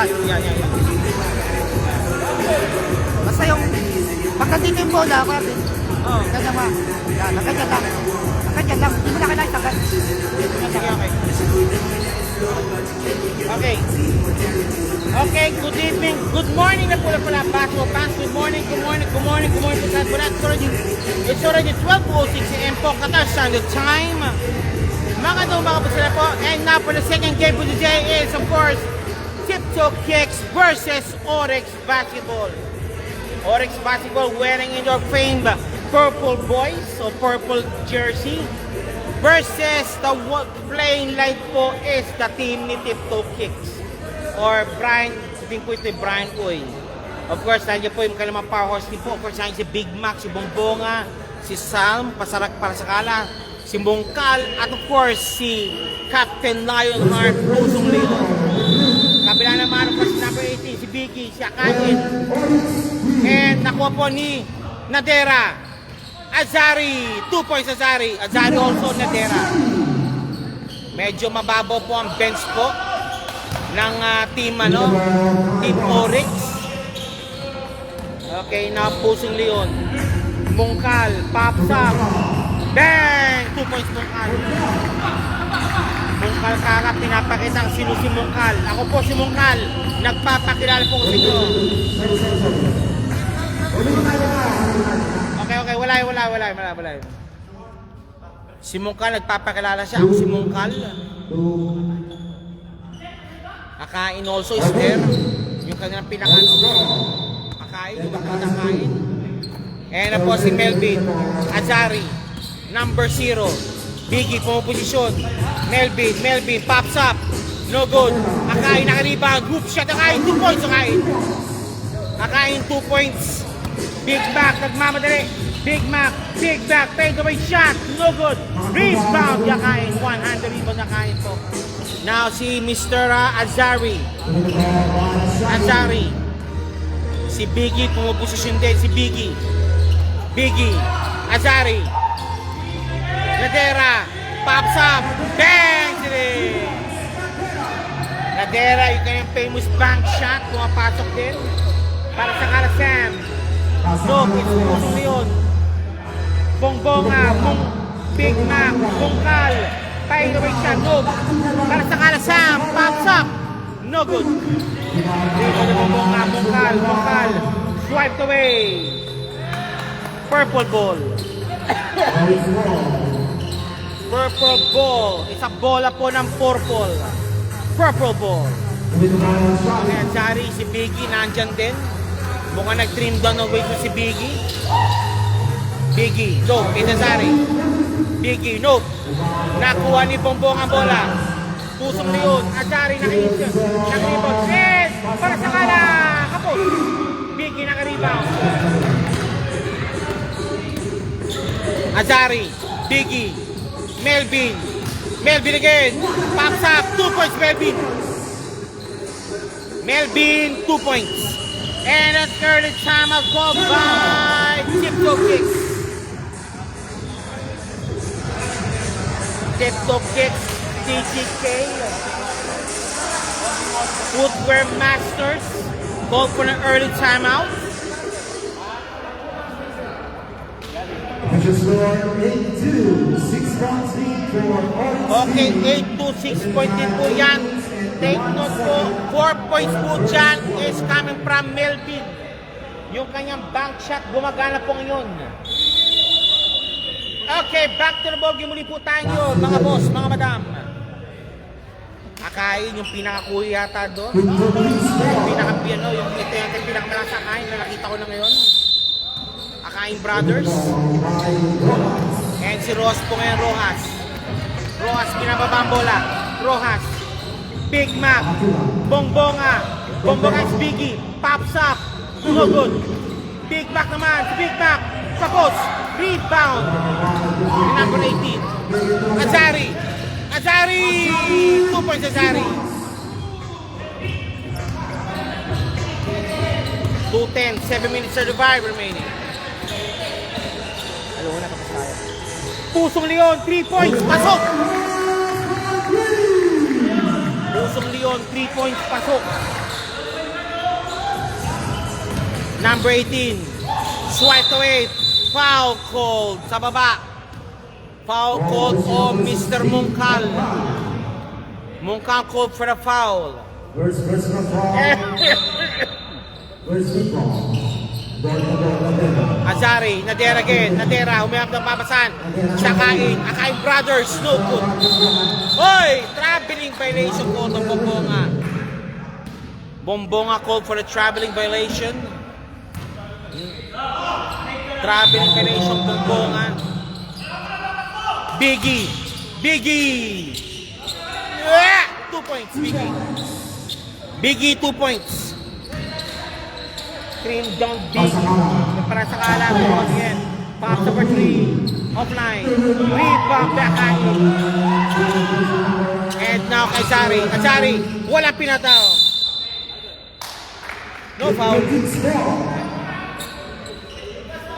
Yan. Basta yung, pagka dito yung bola, kapatid. Oo. Ganyan ba? Yan, nakadyan lang. Nakadyan lang. Hindi mo na kailangan tagal. Okay, good evening. Good morning na pula basketball fans. Good morning po sa lahat. It's already 12:06 AM po, Qatar Standard Time. Magandang umaga po sila po. And now for the second game for today is of course Tiptoe Kicks versus Oryx Basketball. Oryx Basketball wearing in their famed purple boys or purple jersey versus the playing light po is the team ni Tiptoe Kicks or Brian, sabihin po ito Brian Uy. Of course, nandiyan po yung kalimang powerhouse team po. Of course, nandiyan si Big Mac, si Bongbonga, si Salm, Pasarak para sa kala, si Mongkal, at of course, si Captain Lionheart, Pusong Leon. Kabila naman po si number 18, si Biggie, si Akain. And nakuha po ni Nadera, Azari, 2 points Azari. Azari also Nadera. Medyo mababaw po ang bench po ng team Team Oryx. Okay, na Pusong Leon. Mongkal, pops up. Bang! 2 points Mongkal. Mongkal kaka, pinapakita ang sino si Mongkal. Ako po si Mongkal. Nagpapakilala po ko sa inyo. Okay, wala. Si Mongkal, nagpapakilala siya. Ako si Mongkal. Akain also is there. Yung kanyang pinakano. Akain, yung pinakain. And po si Melvin Azari, number 0. Biggie, pumuposisyon. Melvin, pops up. No good. Akain, naka-rebound. Group shot, Akain, 2 points, Akain, 2 points. Big Mac, nagmamadali. Big Mac, fade away shot. No good. Rebound, Akain. 100 rebound, Akain po. Now, si Mr. Azari. Si Biggie, pumuposisyon din. Si Biggie, Azari, Nadera, pops up, bang! Nadera, yung kanyang famous bank shot, pumapasok din para sa Kalasam. So, Pusong Leon, Bongbonga, Big Mac, Mongkal, fade away shot, no, para sa Kalasam, pops up, no good. Dito na Bongbonga, Mongkal, swiped away. Purple ball. Purple ball. Isa bola po ng purple. Purple ball. Okay, Azari, si Biggie nandyan din. Mukhang nag-trim down away to si Biggie. No, kay Azari. Biggie, no. Nakuha ni Bongbong ang bola. Pusong Leon. Azari, naka-rebound. Yes! Para sa kala. Kapos. Biggie, naka-rebound. Azari, Biggie, Melvin again, pops up, 2 points Melvin, 2 points. And at early time I'll go by Tiptoe Kicks. TTK, Footwear Masters, called for an early timeout. Okay, 8-2, 6 point din po yan. Take note po, 4 points po dyan is coming from Melvin. Yung kanyang bank shot, gumagana po ngayon. Okay, back to the ball game muli po tayo, mga boss, mga madam. Akain yung pinakakuya yata doon. Yung pinakapiano, yung ito yung pinakamalakas Akain na nakita ko na ngayon. Akain Brothers. And si Ross po ngayon, Rojas, pinababa ang bola. Rojas, Big Mac, Bongbonga is Biggie, pops up, no good. Big Mac naman, si Big Mac, sa post, rebound. Number 18, Azari, 2 points Azari. 2:10, 7 minutes to revive remaining. Alam mo na kapag tayo. Pusong Leon, 3 points, pasok! Pusong Leon, 3 points, pasok. Number 18. Swiped away. Foul called sa baba. Foul called on Mr. Mungkal. Mungkal called for the foul. Where's the foul? Where's the foul? Azari, Nadera again. Nadera, humihap ng papasan. Akain Brothers, no good. Hoy! Traveling violation called on Bombonga. Bombonga called for the traveling violation. Traveling violation, Bombonga. Biggie! 2 points, Biggie. Biggie, 2 points. Cream down big. Para sa kala ko again. Pop number 3. Offline. Rebound back at it. And now kay Azari. Azari, walang pinataw. No foul.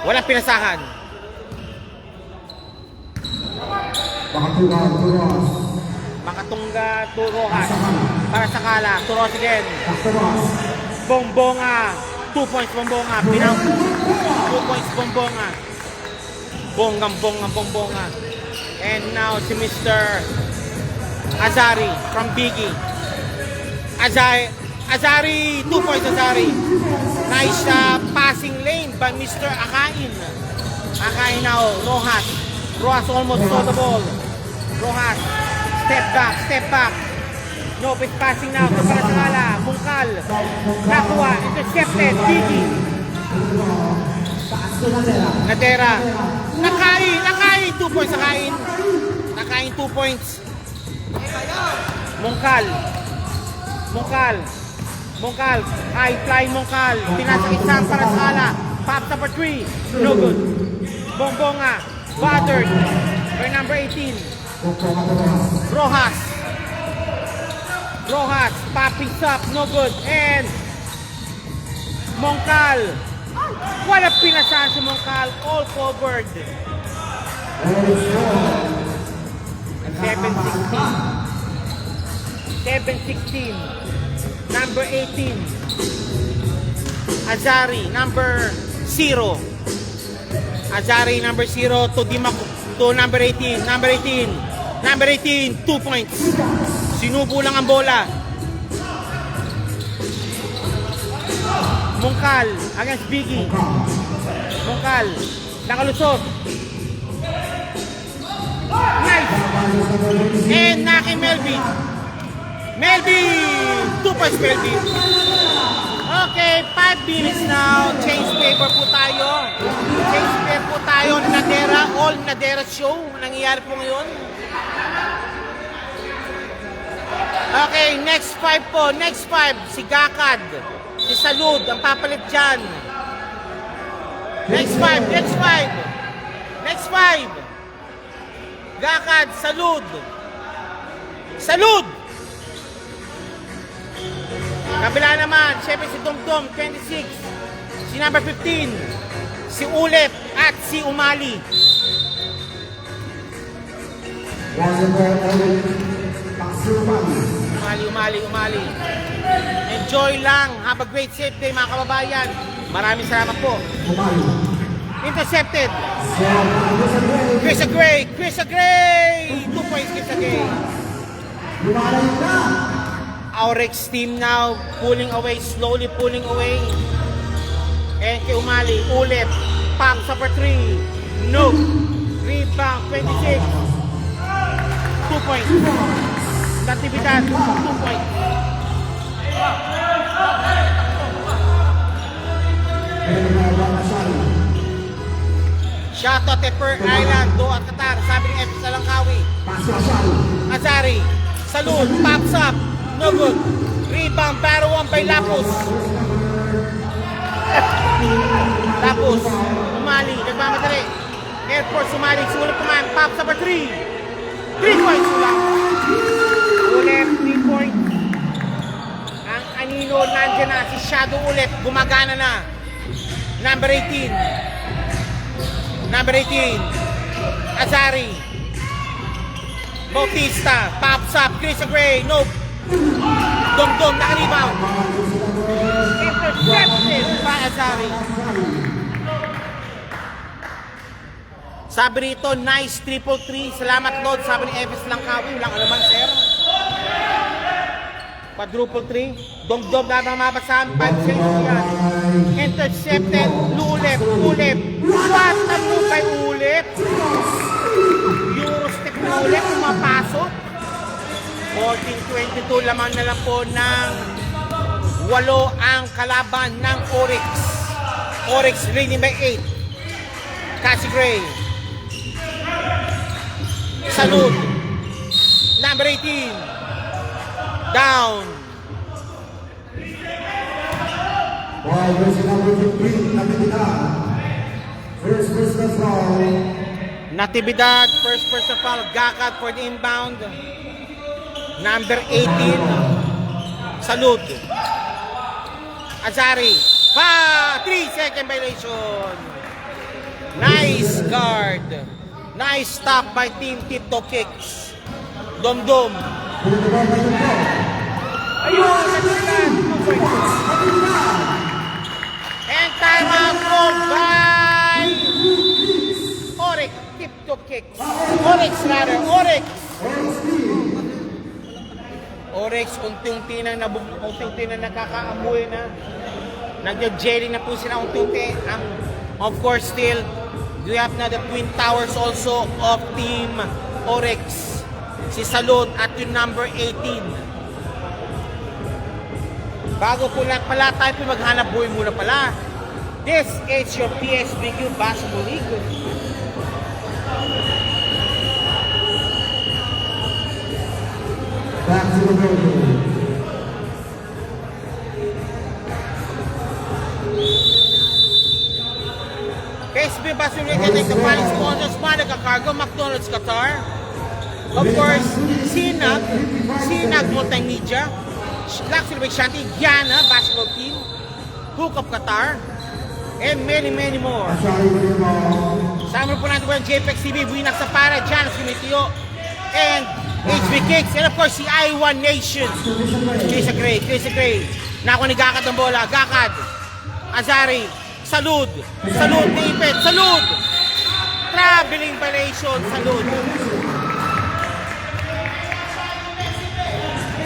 Walang pinasahan. Makatungga to Rojas. Para sa kala. To Rojas again. Bombonga. 2 points Bombonga. 2 points Bombonga. Bombonga. And now si Mr. Azari from Biggie. Azari, 2 points Azari. Nice passing lane by Mr. Akain. Akain now, Rojas. Rojas almost saw the ball. Rojas, step back. No, it's passing now. Para sa kala, Mungkal. Nakuha, intercepted, Biggie. Nadera. Nakain, 2 points Nakain. Nakain, 2 points. Mungkal. High fly Mungkal. Pinasang isang para sa kala. Pop number 3. No good. Bombonga. Bothered. By number 18. Rojas, popping up, no good. And Mungkal. Wala pinasahan si Mungkal, all covered. 7-16. Number 18. Azari, number 0. Azari, number 0 to number 18. Number 18, 2 points. Sinubo lang ang bola. Mungkal against Biggie. Mungkal, nakalusot. Nice. And Naki Melvin. 2 points Melvin. Okay, 5 minutes now. Change paper po tayo. Nadera, all Nadera show. Nangyayari po ngayon. Okay, next 5 po. Si Gakad. Si Salud, ang papalit dyan. Next 5. Gakad, Salud! Kabila naman, syempre si Domdom, 26. Si number 15. Si Ulep at si Umali. Umali. Enjoy lang. Have a great safe day mga kababayan. Maraming salamat po. Intercepted. Chris Agray. 2 points Chris Agray. Aurex team now slowly pulling away. And kay Umali, Ulep. Pop number 3. No. Rebound 26. 2 points. Natividad, 2 points. Shot at Per Island, Doha, Qatar. Sabi ni F. Salangkawi. Azari, Salud, pops up. No good. Rebound, battle 1 by Lapus. Umali, nagmamadali. Air Force Umali, sulit naman. Pops number 3. 3 points lang. Ulit, 3 points. Ang anino nandiyan na, si Shadow ulit, gumagana na. Number 18. Azari. Bautista, pops up, Chris Agray, nope. Dom, naka-rebound. Intercepted by Azari. Sabi rito, nice 3-3. Salamat Lord. Sabi ni Eves Langkawi. Walang alaman, sir. Quadruple 3. Dom-dom na mabasa. 5-6 yan. Intercepted. Lulip. What? Nagpupay ulip. Eurostep na ulit. Pumapasok. 14-22. Lamang na lang po ng 8 ang kalaban ng Oryx. Oryx leading by 8. Cassie Gray. Salud. Number 18. Down. Ball versus number 15, Natividad. First personal foul. Natividad, first person foul. Gakad for the inbound. Number 18. Salud. Azari. 3-second violation. Nice guard. Nice stop by Team Tito Kicks. Dom-dom. Ayun, Natividad. And time out called by Oryx. Tito Kicks. Oryx rather. Oryx, unti-unti na nakakaamoy na. Nagja-jelly na po sila unti-unti. Of course, still, we have na the Twin Towers also of Team Oryx. Si Salud at yung number 18. Bago po lahat pala tayo po maghanap buhay muna pala. This is your PSBQ Basketball League. Back to the building. PSB Basketball League ay the following sponsors: Monica Cargo, McDonald's Qatar, of course, Sinag Multimedia, Luxury by Shanti, Guyana Basketball Team, Hook of Qatar, and many more. Sama po natin po yung JPEX TV, Buinak Sapara, Janos Kimitio, and HB Kicks, and of course si I1 Nation. Chris Gray. Nakuha ni Gakad ang bola. Gakad. Azari. Salud. Tipit. Salud. Traveling violation.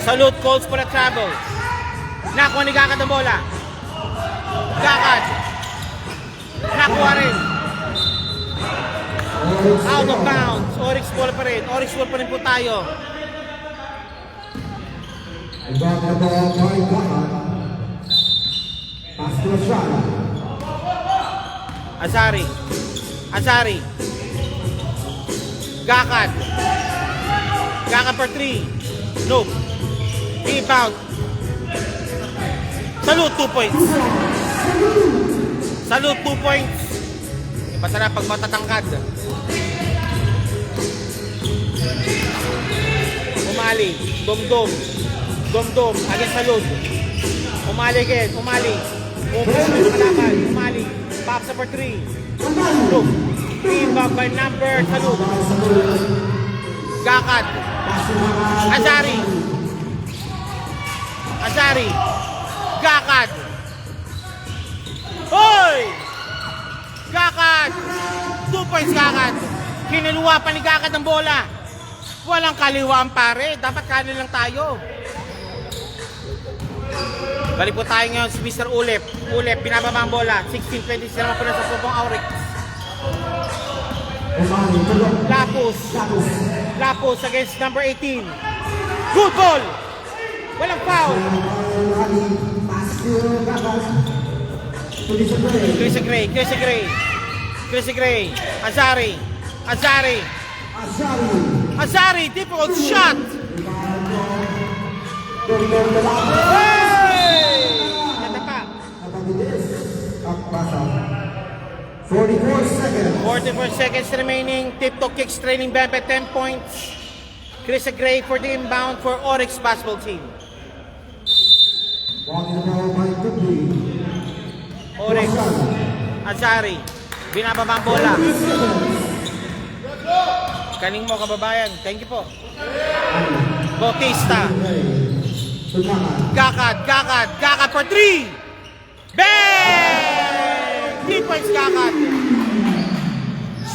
Salud calls for a travel. Nakuha ni Gakad ang bola. Gakad. Nakuha rin. Out of bounds. Oryx ball pa rin po tayo. Got the ball by Gakad. Pass to Azari. Azari. Gakad for 3. Nope. Rebound. Salud 2 points. Masarap pag matatangkad. Umali. Dom-dom. Again Salud. Umali. Umali. Pops up for 3. Look. Rebound by number Salud. Gakad. Azari. Gakad. Hoy! Gakad! 2 points Gakad. Kiniluwa pa ni Gakad ang bola. Walang kaliwaan pare. Dapat kanin lang tayo. Balik po tayo ngayon si Mr. Ulip. Binababa ang bola. 16-20 sila naman po na sa pupong Aurix. Lapus against number 18. Good ball! Walang foul. Chris Gray. Azari, difficult shot. Hey! Natapa. 44 seconds remaining. Tip-top kicks trailing back by 10 points. Chris Gray for the inbound for Oryx basketball team. Oryx. Azari. Binababa ang bola. Kaning mo kababayan. Thank you po. Bautista. to Gakad. Gakad for 3! Bang! 3 points Gakad.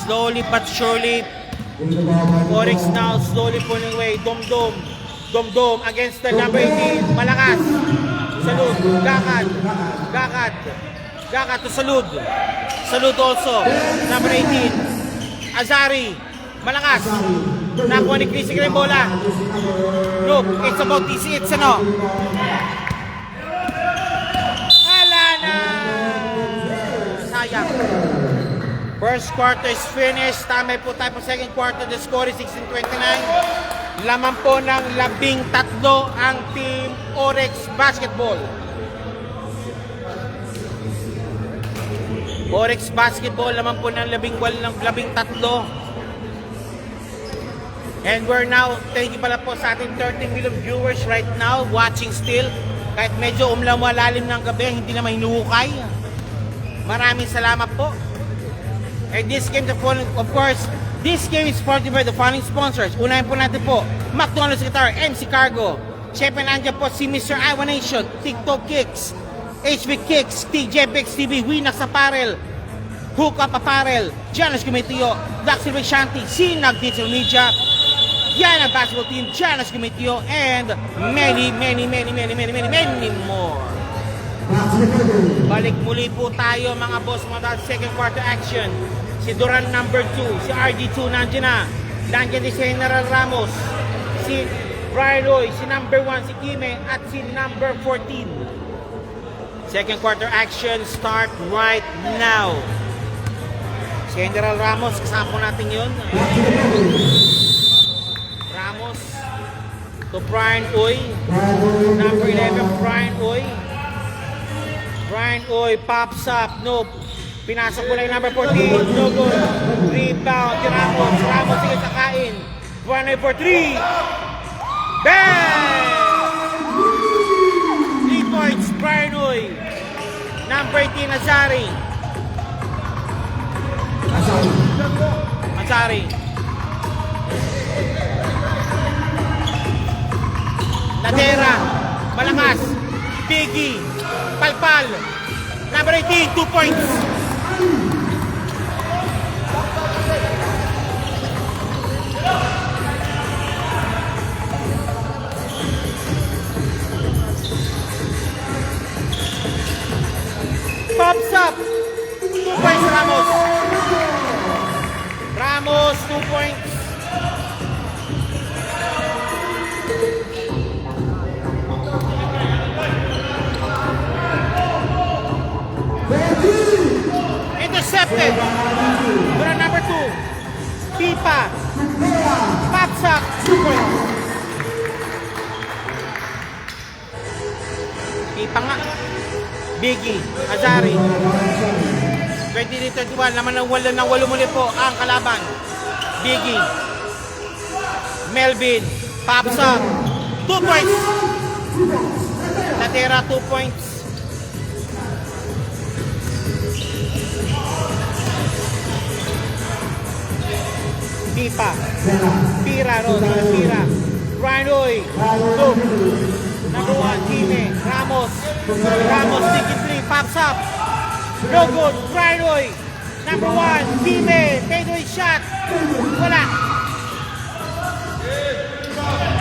Slowly but surely, Oryx now slowly pulling away. Dom against the number 18. Malakas. Salud. Gakad to Salud. Salud also. Number 18. Azari. Malakas. Nakuha ni Chris yung bola. Look, it's about this. It's ano. Hala na. Sayang. First quarter is finished. Tamay po tayo po second quarter. The score is 16-29. Laman po ng 13 ang Team Oryx Basketball. Oryx Basketball laman po ng 13. And we're now, thank you pala po sa ating 13 million viewers right now watching still. Kahit medyo malalim ng gabi, hindi na mahinuhukay. Maraming salamat po. And this game, of course, this game is supported by the following sponsors. Unahin po natin po, McDonald's Guitar, MC Cargo. Siyempre nandiyan po si Mr. Iowa Nation, TikTok Kicks, HB Kicks, TJ Pix TV, Winax Apparel, Hook Up Apparel, Giannis Gumetio, Black Silver Shanty, Sinag Digital Media, Yana Basketball Team, Giannis Gumetio, and many more. Balik muli po tayo mga boss mga second quarter action. Si Duran number 2, si RG2 nandiyan na. Nandiyan din si General Ramos, si Brian Roy, si number 1 si Kime, at si number 14. Second quarter action start right now. Si General Ramos, kasama po natin yun. Ramos to Brian Oy. Number 11, Brian Oy. Brian Oy pops up. No. Pinasok ko lang yung number 14. No good. Rebound. Ramos. Ramos sige sa kain. Brian Oy for 3. Bang! 3 points. Brian Oy. Number 18, Azari. Azari. Ladera. Malakas. Biggie. Palpal. Number 18, 2 points. Pops up. 2 points, Ramos. Ramos, 2 points. Intercepted. Duran number 2. Pipa. Pops up. 2 points. Pipa nga. Biggie. Azari. 23-31. Naman ng 8 muli po ang kalaban. Biggie. Melvin. Pops up. 2 points. Latera 2 points. Pipa. Pira. Pira. Brian Oy. Look. Number 1, Kime. Ramos. Ramos, sticky 3. Pops up. No good. Brian Oy. Number 1, Kime. Fadeaway shot. Wala.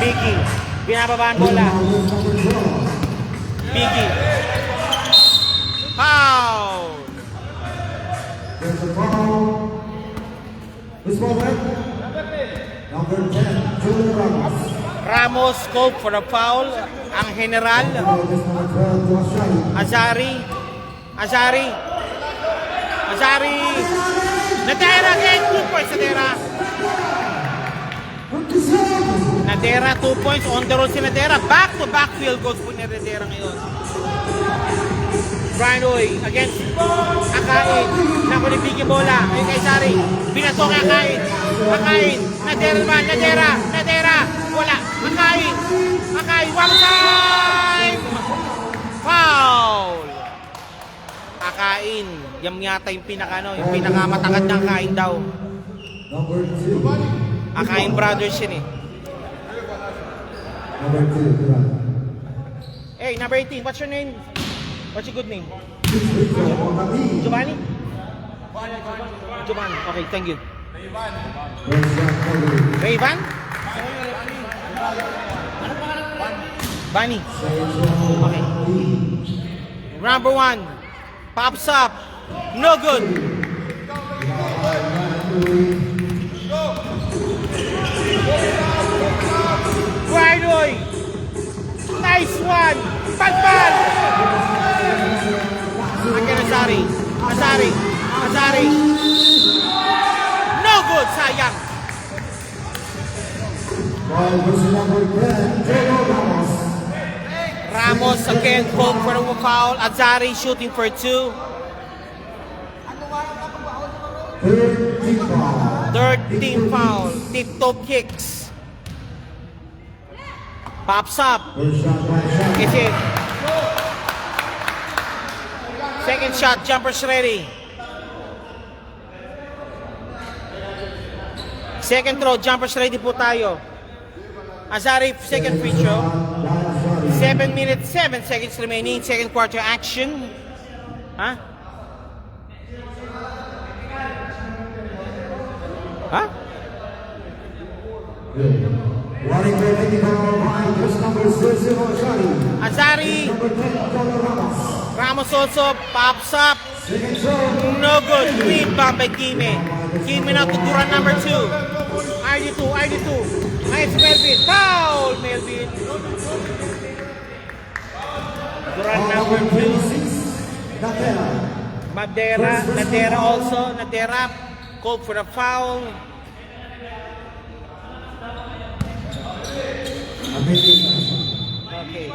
Biggie. Binababaan bola. Biggie. Foul. Number 10, Julian Ramos. Ramos scope for a foul. Ang general. Azari. Nadera again. 2 points Nadera. Nadera 2 points. On the road si Nadera. Back to back field goals po ni Nadera ngayon. Brian Oy against Akain. Nakulipigin bola. Ay kay Sari. Binato kay Akain. Nadera naman. Nadera. Wala. Akain. One time. Foul. Akain. Yan yata yung yung pinakamatangad ng Akain daw. Number 2. Akain brothers yun eh. Number 2, Hey, number 18, what's your name? What's your good name? Giovanni? Giovanni. Okay, thank you. Rayvan? Bunny. Okay. Number 1. Pops up. No good. Guardoy. Nice one. Pagpal. Again, Azari. Azari. Azari. No good. Sayang. Ramos again called for the foul. Azari shooting for 2. Third team foul. Tip-toe kicks. Pops up. Is it? Second shot. Jumpers ready. Second throw. Jumpers ready po tayo. Azari second free throw. 7 minutes, 7 seconds remaining. Second quarter action. Huh? Huh? Azari. Ramos also pops up. No good. Rebound by Kime. Kime now to Duran number 2. RD2. Nice Melvin. Foul, Melvin. Duran number 2. Nadera also. Nadera called for the foul. Okay.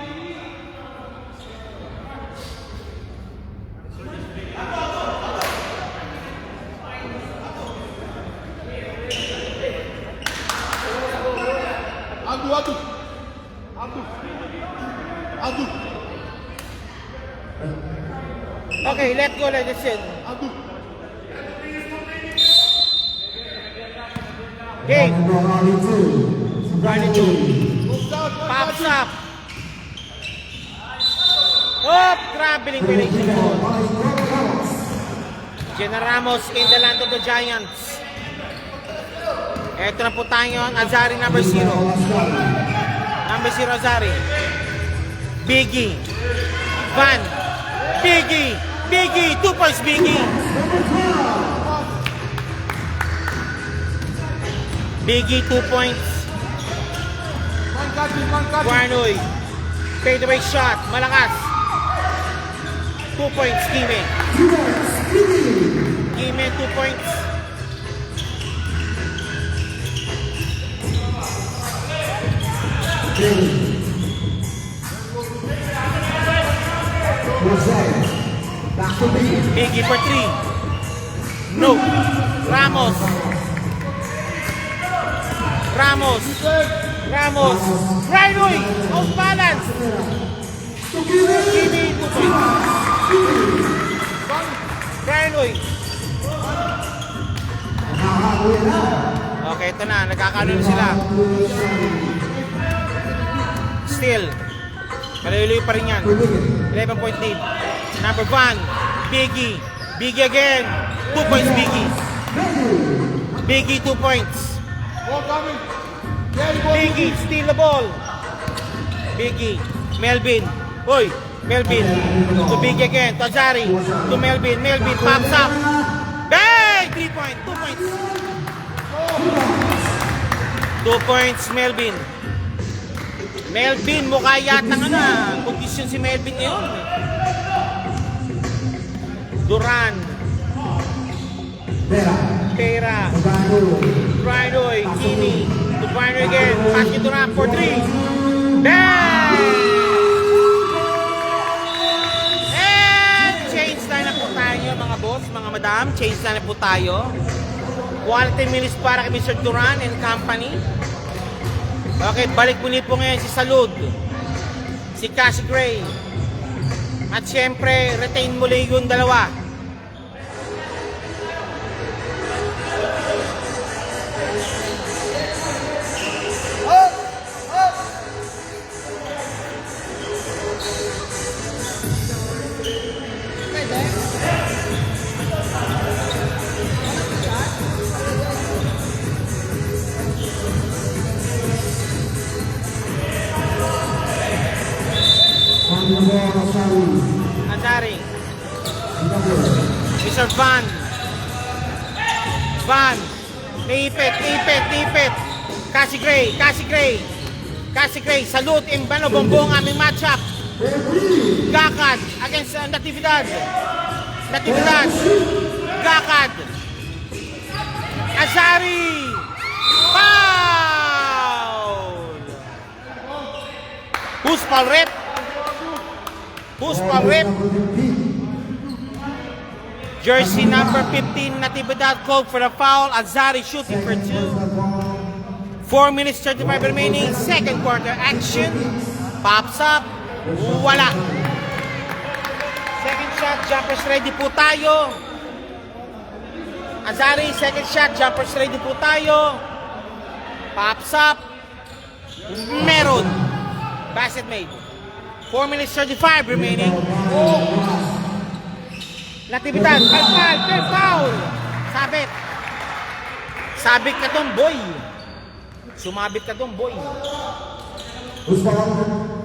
Okay, let's go, let's in. Game. Pops up. Oh, traveling relation. Jenna Ramos in the land of the Giants. Ito na po tayo, Azari number 0. Number 0, Azari. Biggie. Van. Biggie. 2 points, Biggie. Biggie, 2 points. Guarnoy. Fadeaway shot. Malakas. 2 points, Kime. Kime, 2 points. Biggie for 3. No. Ramos. Guarnoy. Off balance. Kime, 2 points. Guarnoy. Okay, ito na. Nagkakano na sila. Still. Maluluyo pa rin yan. 11 point lead. Number 1. Biggie. Biggie again. 2 points, Biggie. Biggie, 2 points. Biggie, steal the ball. Biggie. Melvin. Oy, Melvin. To Biggie again. To Azari. To Melvin. Melvin pops up. Bang! 3 points. 2 points. 2 points, Melvin. Melvin, mukha yata nga kondisyon si Melvin ngayon. Duran. Pera. Guarnoy. Kini. To Guarnoy again. Pass to Duran for 3. Bang! And change line na po tayo mga boss, mga madam. Change line na po tayo. 1 minutes para kay Mr. Duran and company. Okay, balik muli po ngayon si Salud, si Cassie Gray, at syempre retain muli yung dalawa. Mr. Van. Van. Naipit. Cassie Gray. Salute in Banobombo ang aming matchup. Gakad against Natividad. Gakad. Azari. Foul. Who's foul rep? Jersey number 15, Natividad called for the foul. Azari shooting for 2. 4 minutes 35 remaining. Second quarter action. Pops up. Wala. Second shot, jumpers ready po tayo. Azari, second shot, jumpers ready po tayo. Pops up. Meron. Basket made. 4 minutes 35 remaining. Natividad, foul. Sabit ka dong, boy. Sumabit ka dong, boy.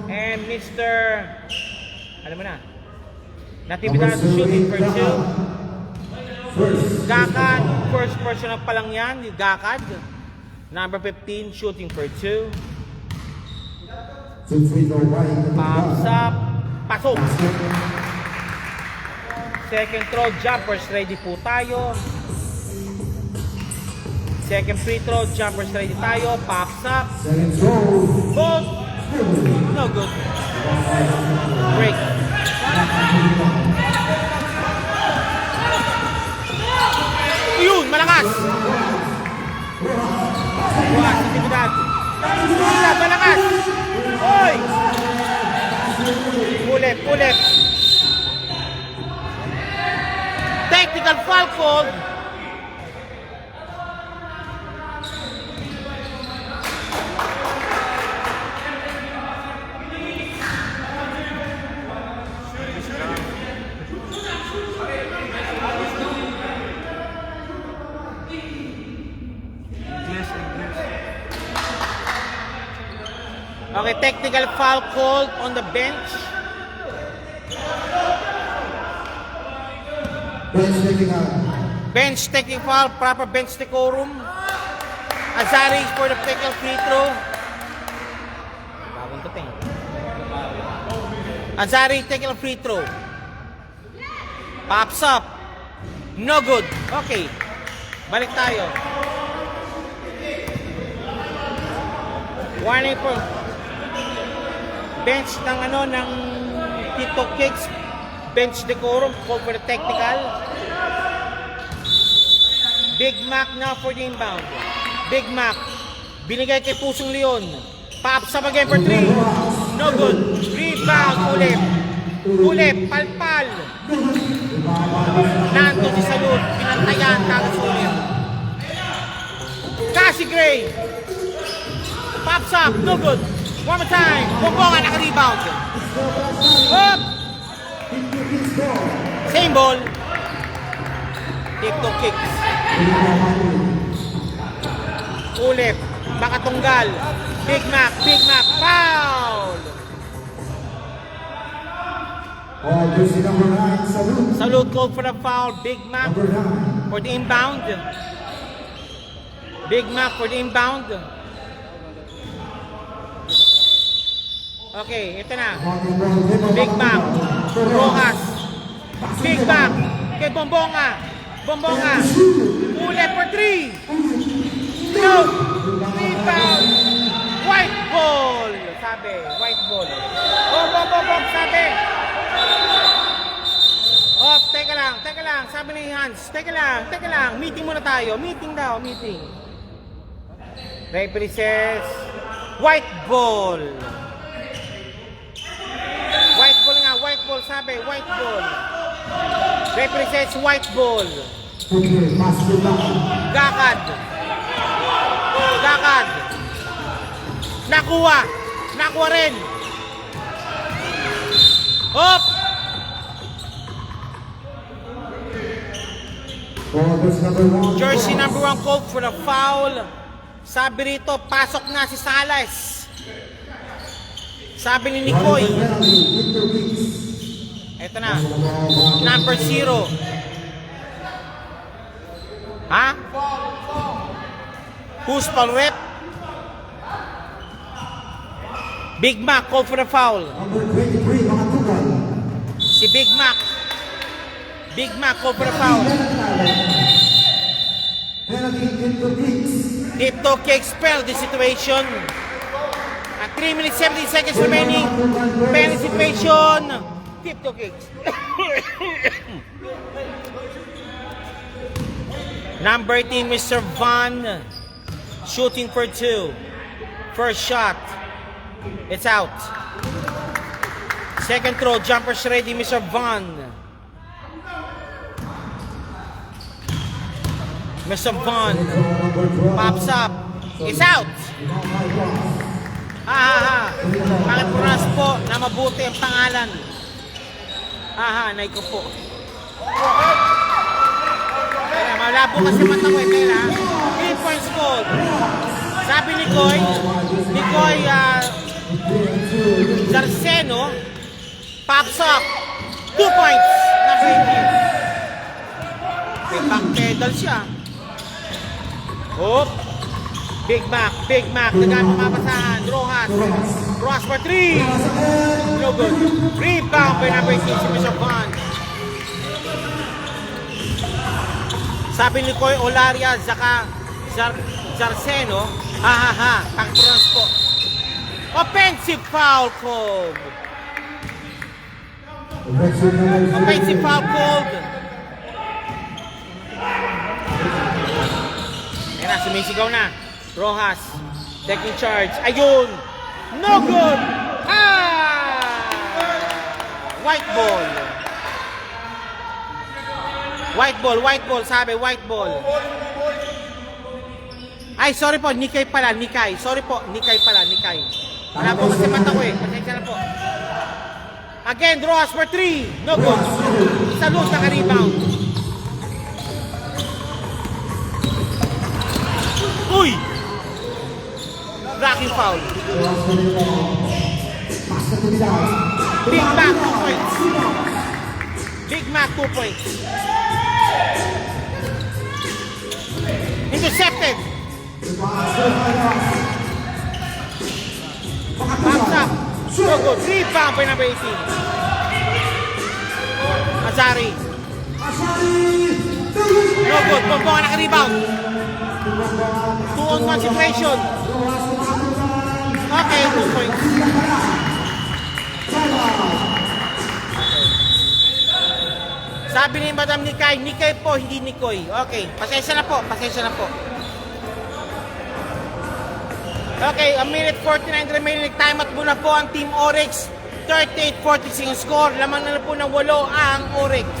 And Mr. Alam mo na. Natividad shooting for 2. Gakad, first personal pa lang yan. Gakad. Number 15 shooting for 2. Pops up. Pasok. Second throw, jumpers ready po tayo. Second free throw, jumpers ready tayo. Pops up. Both. No good. Break. Yun, malakas. Natividad. Malakas. Oy! Pulit. Technical foul call. Okay, technical foul called on the bench. Bench taking foul, proper bench decorum. Azari for the technical free throw. Bagong tuting. Azari technical free throw. Pops up. No good. Okay. Balik tayo. Warning po. Bench ng ng Tito Kicks. Bench decorum called for the technical. Big Mac now for the inbound. Big Mac. Binigay kay Pusong Leon. Pops up again for 3. No good. Rebound ulit. Palpal. Nanto si Salud. Pinantayan. Kagas ulit. Cassie Gray. Pops up. No good. One more time. Bongbonga naka-rebound. Up. Same ball. Tito Kicks. Ulit. Makatunggal. Big Mac. Foul. Jersey number 9, Salute called for the foul. Big Mac for the inbound. Okay, ito na. Big Mac. Rojas. Big Mac. Kay Bongbonga. Ulit for 3. No. Rebound. White ball. Sabi. White ball. Sabi. Oh, teka lang. Sabi ni Hans. Teka lang. Meeting muna tayo. Meeting. Referee says, white ball. White ball sabi. White ball. Referee says white ball. Gakad. Nakuha rin. Hop. Jersey number 1 called for the foul. Sabi rito, pasok na si Salas. Sabi ni Nicoy. Ito na. Number 0. Ha? Who's foul rep? Big Mac call for the foul. Number 23, mga tugal. Si Big Mac. Big Mac call for the foul. Penalty into kicks. Tiptoe kick spell the situation. At 3 minutes 17 seconds remaining. Penalty situation. Tiptoe kicks. Number 18, Mr. Van. Shooting for 2. First shot. It's out. Second throw. Jumpers ready, Mr. Van. Mr. Van. Pops up. It's out. Pakipunas po na mabuti ang pangalan. Nay ko po. Kaya malabo kasi mata ko kaya 3 points goal. Sabi ni Koy Zarceno, pops up 2 points na 18. May back pedal siya. Oh, Big Mac, nagamit mapasahan. Rojas for 3. No good. Rebound by number 18 si Mr. Van. Sabi ni Koy Olaria, Zarceno, pakipronounce po. Offensive foul called. Offensive foul called. Ayan na, sumisigaw na. Rojas, taking charge. Ayun! No good! White ball. White ball, sabi, white ball. Ay, sorry po, Nikay pala, Nikay. Sorry po, Nikay pala, Nikay. Wala po kasi mata ko eh. Pasensya na po. Again, Rojas for 3. No good. Isa loose, naka-rebound. Uy! Blocking foul. Big Mac, 2 points. Big Mac, 2 points. Intercepted. Pops up. So good. Rebound by number 18. Azari. No good. Bongbong naka-rebound. 2-on-1 situation. Okay, 2 points. Sabi ni Madam Nikay po, hindi Nikoy. Okay, pasensya na po. Okay, a minute 49 remaining. Time out muna po ang Team Oryx. 38-46 ang score. Lamang na po ng 8 ang Oryx. 1,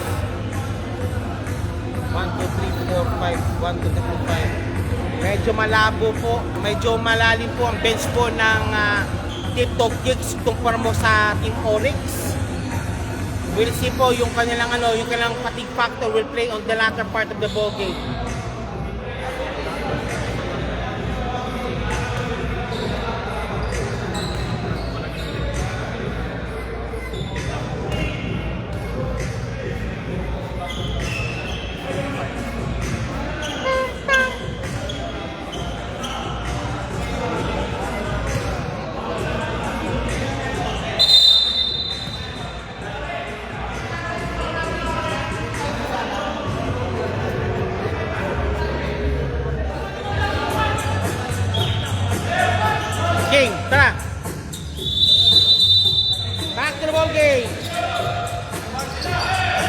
2, 3, 4, 5. 1, 2, 3, 4, 5. Medyo malabo po. Medyo malalim po ang bench po ng Tiptoe Kicks kumpara mo sa Team Oryx. We'll see po yung kanilang fatigue factor will play on the latter part of the ball game. Game, tara. Back to the ball game.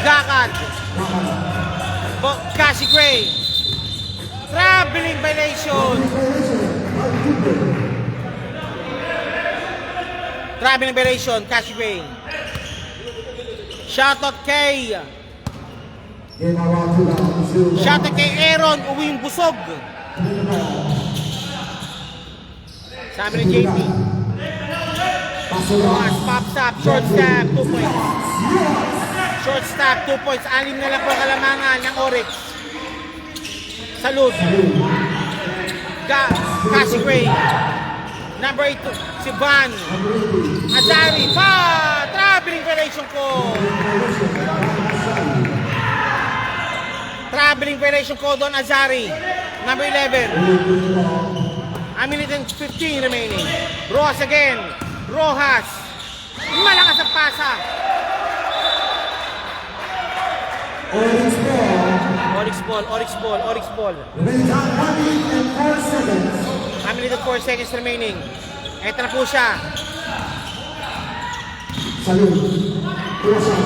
Gakad. Cassie Gray. Traveling violation. Traveling violation, Cassie Gray. Shoutout kay Aaron Uwing Busog. Sabi ni JP. Pops up, short step, 2 points. Short step, 2 points. 6 na lang po kalamangan ng Oryx. Salud. Cassie Gray. Number 8, si Van. Azari. Traveling violation ko. Traveling violation called on Azari. Number 11. A minute and 15 remaining. Rojas again. Rojas. Malakas ang pasa. Orange ball. Oryx ball. Remaining time 1 minute and 4 seconds. A minute and 4 seconds remaining. Ito na po siya. Salud. Rosa.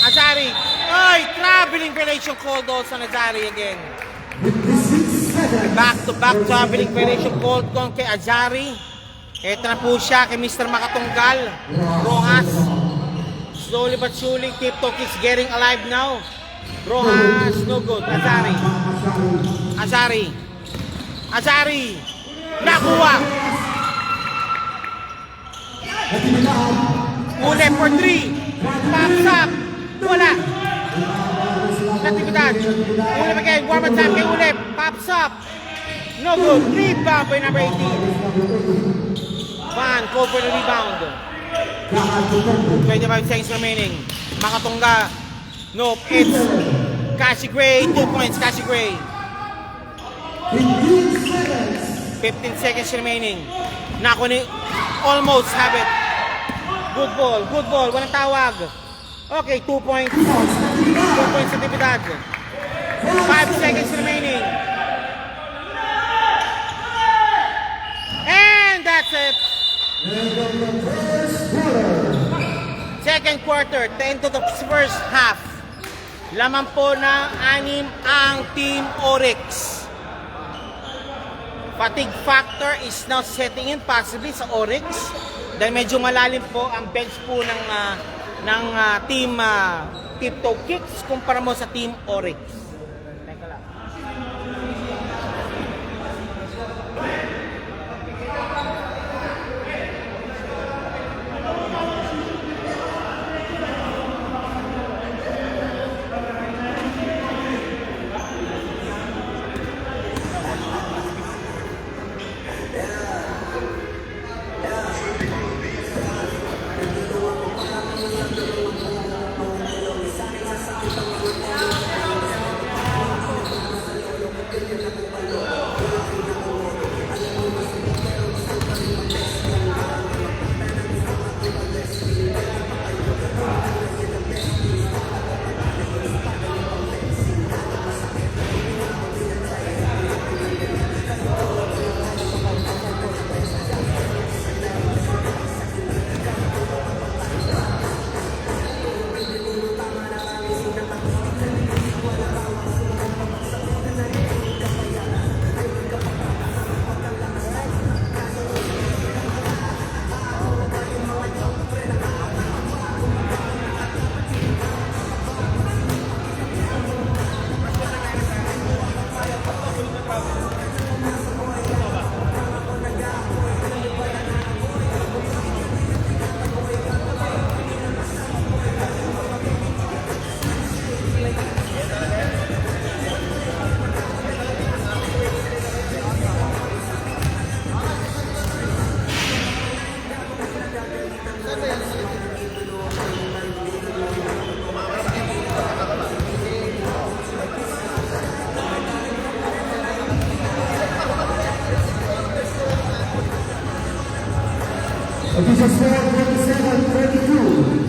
Azari. Ay, traveling violation called also on Azari again. 56 seconds. Back-to-back traveling violation called on kay Azari. Ito na po siya kay Mr. Makatunggal. Rojas. Slowly but surely, tiptoe kicks getting alive now. Rojas, no good. Azari. Nakuha. Uli for 3. Pops up. Wala. Natividad. Uli again. One more time kay Uli. Pops up. No good. Rebound by number 18. Van, call for the rebound. 25 seconds remaining. Makatungga. Nope, it's Cassie Gray. 2 points, Cassie Gray. 15 seconds remaining. Nako ni almost have it. Good ball. Walang tawag. Okay, 2 points. 2 points sa Tibidad. 5 seconds remaining. And that's it. Second quarter, 10 to the first half. Laman po na 6 ang Team Oryx. Fatigue factor is now setting in possibly sa Oryx dahil medyo malalim po ang bench po ng Team Tiptoe Kicks kumpara mo sa Team Oryx. Teka lang. Official score 27-32.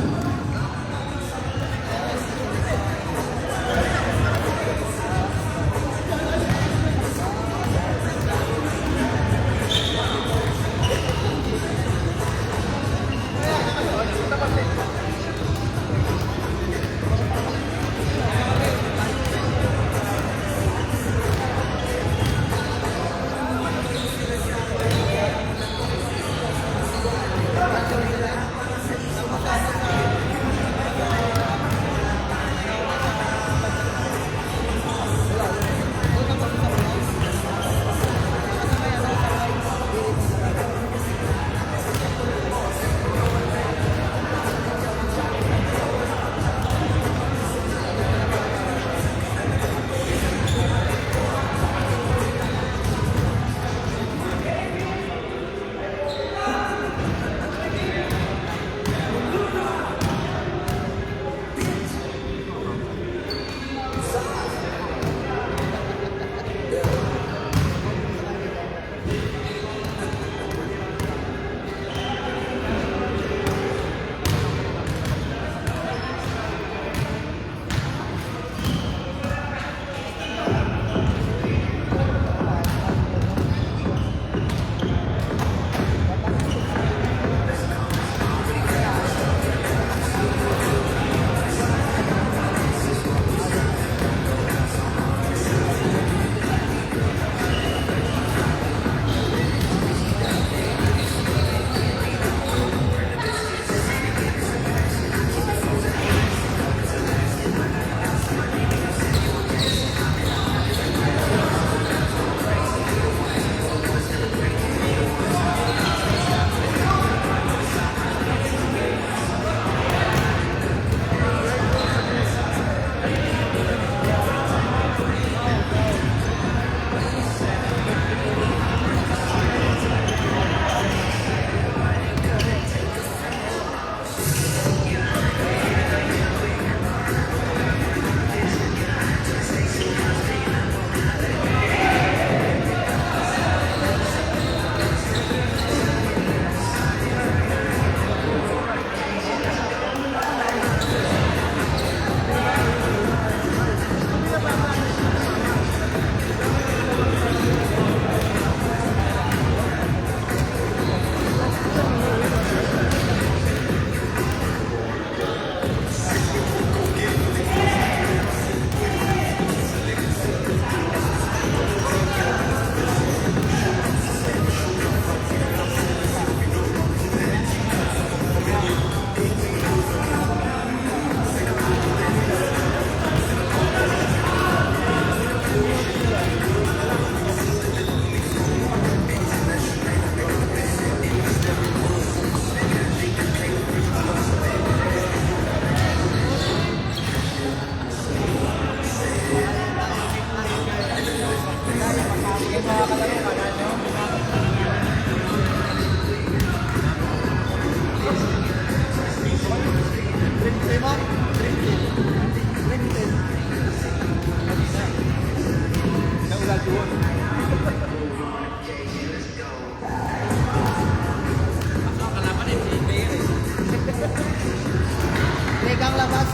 Legang labas.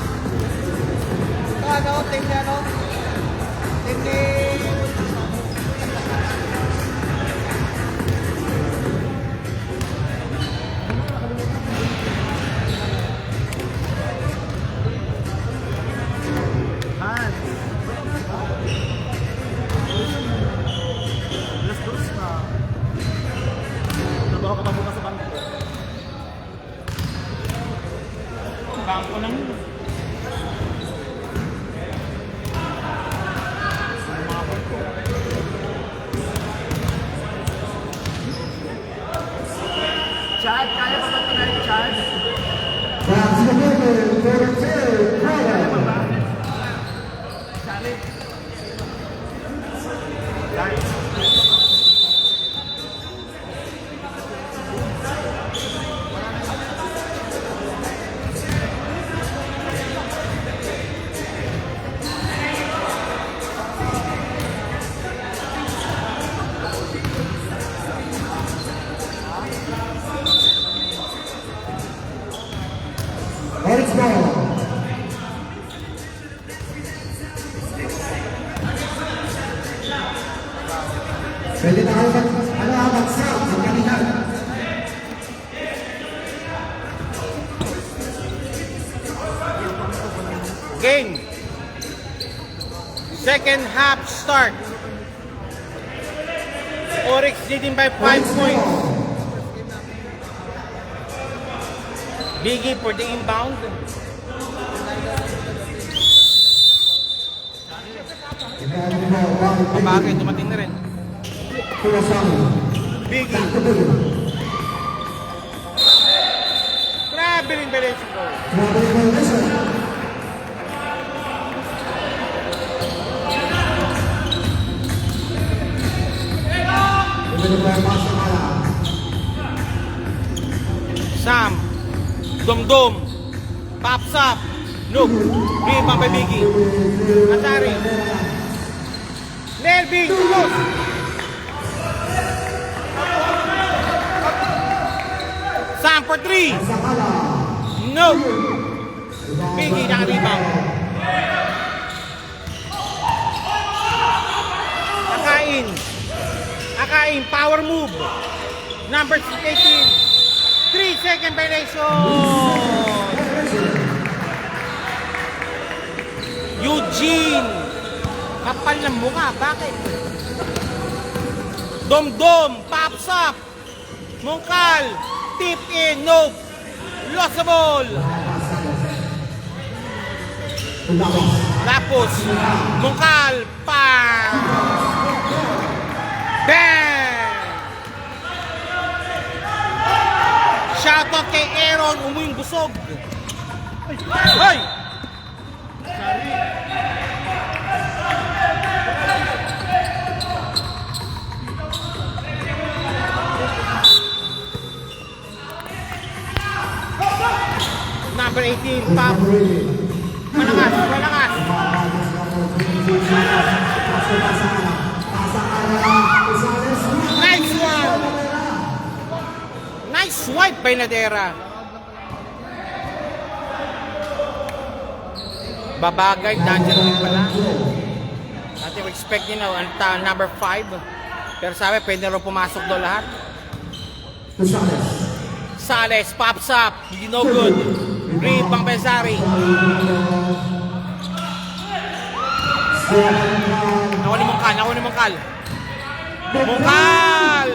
Ito ano, team ni ano? Team ni... Trabaho ka pa bukas sa bangko. Bangko lang yun. Chad, kaya pa ba tonight, Chad? That's the number 42, Kaya pa Prada. ba? Charlie? Guys. Oryx ball. Pwede na kayo mag-sub sa kanila. Game. Second half start. Oryx leading by 5 points. Biggie for the inbound. Pabagay, dumating na rin. Biggie. Grabe rin balance ko. Sam. Dumdum. Pops up. Nook. Rebound by Biggie. Atari. Melvin. Close. Sam for 3. No. Biggie naka-rebound. Akain. Akain. Power move. Number 18. 3-second violation. Eugene. Kapal ng mukha. Bakit? Dumdum. Pops up. Mungkal. Tip in. Nope. Lost the ball. Lapos. Mungkal. Bang. Bang. Shoutout kay Aaron. Umuing busog. Hoy! Number 18, Pop. Malakas, malakas. Nice one. Nice swipe by Nadera. Babagay, danger rin pala. Dati we expect nyo na number 5. Pero sabi, pwede rin pumasok daw lahat. Sales, pops up. Hindi no good. Rebound by Zari. Nakuha ni Mungkal, nakuha ni Mungkal. Mungkal!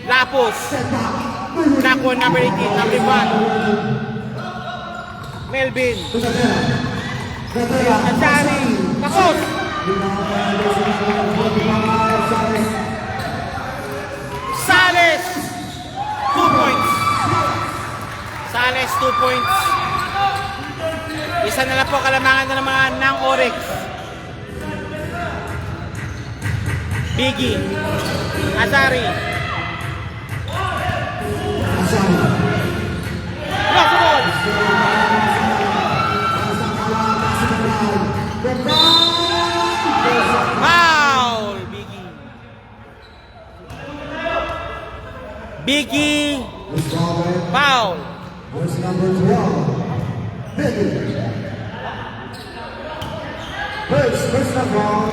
Lapos. Nakuha number 18, number 1. Melvin. Zari. Takot. Sales. 2 points. Sales, 2 points. Isa na lang po kalamangan na naman ng Oryx. Biggie. Azari. Lost the ball. Foul. Biggie. Biggie, This ball red. foul. Verse number 12. Biggie. First of all.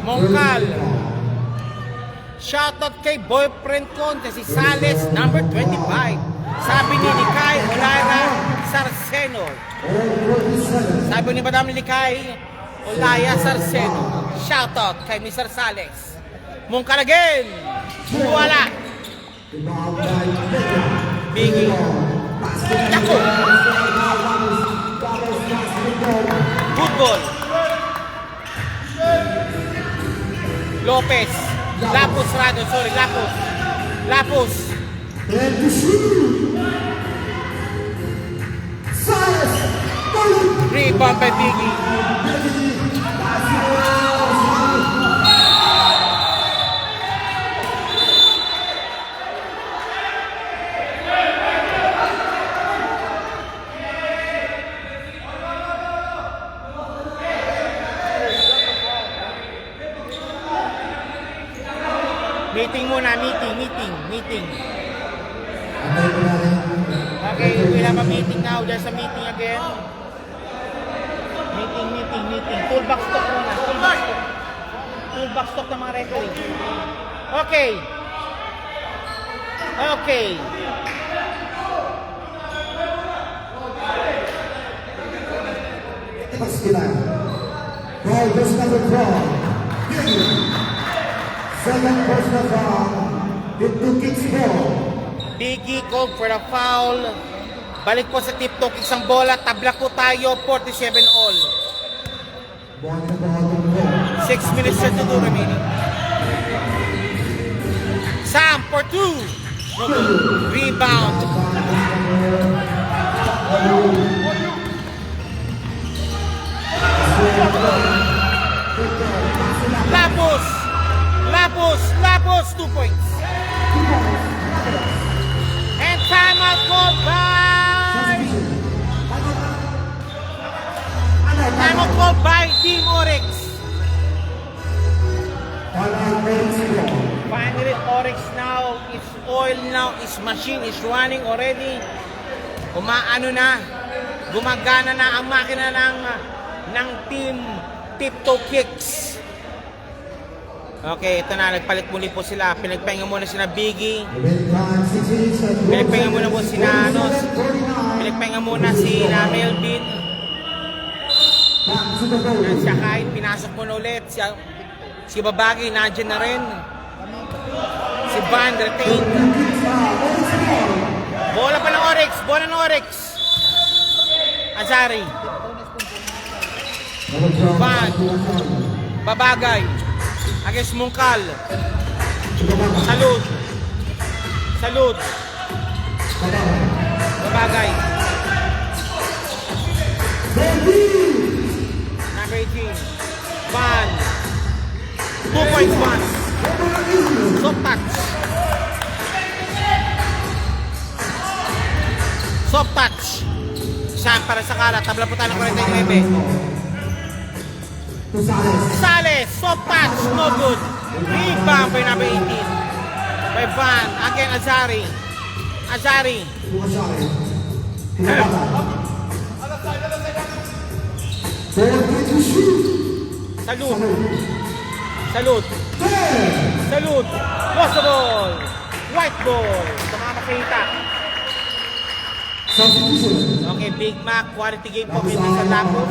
Mongkal. Shoutout kay boyfriend ko na si Sales, number 25. Sabi ni Likay Olara Sarceno. Sabi ni Madam Likay Olaya Sarceno. Shoutout kay Mr. Sales. Mongkal again. Wala. Biggie. Yako. Good ball. Lopez. Lapus Rado, sorry, Lapus. Lapus. And to shoot. Silas. Rebound by Biggie. Meeting muna, meeting. Okay, we'll have a meeting now. There's a meeting again. Meeting. Toolbox talk muna. Toolbox talk ng mga referee. Okay. Ball, verse number 12. Second personal foul. Into kicks ball. Biggie called for the foul. Balik po sa tip to kicks ang bola. Tabla po tayo. 47 all. Ball in the ball to ball. 6 minutes to do remaining. Sam for 2. No good. Rebound. Lapus, 2 points. And timeout called by Team Oryx. Finally, Oryx now, its oil now, its machine is running already. Gumagana na ang makina ng Team Tiptoe Kicks. Okay, ito na, nagpalit muli po sila. Pinagpahinga muna sila Biggie. Pinagpahinga muna po sila Pinagpahinga muna si Melvin. Siya kahit pinasok muna ulit. Si Babagi, nandiyan na rin. Si Van retained. Bola ng Oryx. Azari. Van. Babagay. Against Mongkal. Salud. Babagay. Number 18. Van. 2 points, Van. Soft touch. Saan para sa kala. Tabla po tayo ng 49. Sales, soft touch, no good. Rebound by number 18. By Van, again Azari. Salud. Lost the ball. White ball. Tumama sa hita. Okay, Big Mac, quality game po kay Mr. Lapo.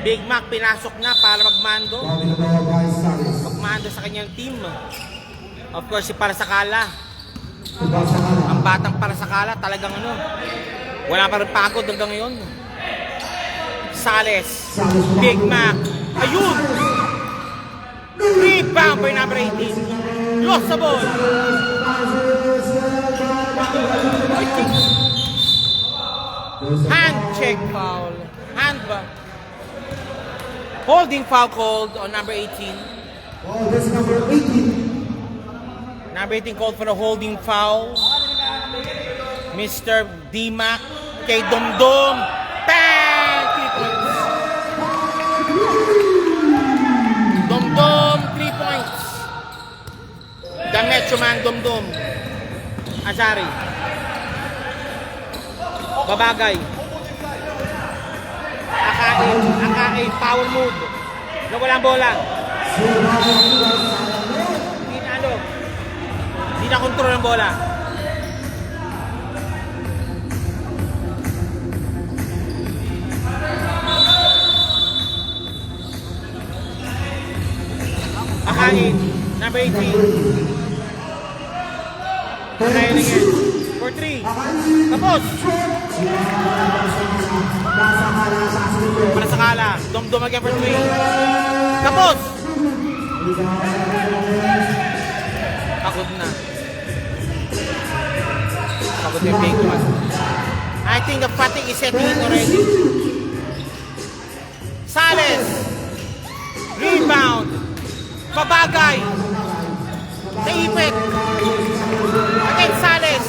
Big Mac pinasok na para magmando sa kanyang team. Of course, si Parasakala. Ang batang Parasakala talagang wala pa rin pagod hanggang ngayon. Sales. Big Mac. Ayun! Rebound by number 18. Lost the ball. Hand check foul. Holding foul called on number 18. Oh, that's number 18. Number 18 called for the holding foul. Mr. D-Mac kay Domdom. Bang! 3 points. Domdom, 3 points. The Metro Man Domdom. Azari. Babagay. Akain, power move. Nawala ang bola. Hindi na control ang bola. Akain, number 18. Trying again. For 3. Tapos. Para sa kala. Dom again for 3. Tapos. Pagod na. Pagod yung big one. I think the fatigue is setting in already. Sales. Rebound. Babagay. Naipit. Again, Sales.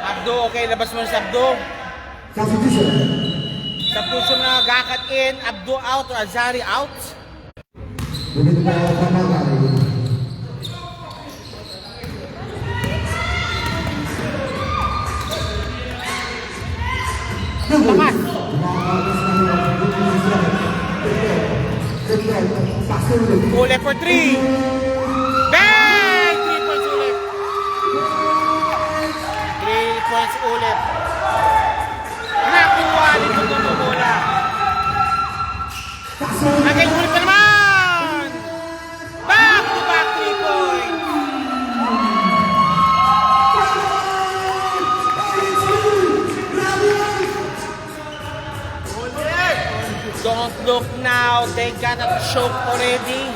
Abdo, okay, labas mo sa Abdo. Substitution na Gakat in, Abdo out or Azari out. Lakas. Ulit for 3. Bang! 3 points ulit. 3 points ulit. Nakuha nito ng bola. Again, ulit pa naman! Back to back 3 points. Don't look now, they got a choke already.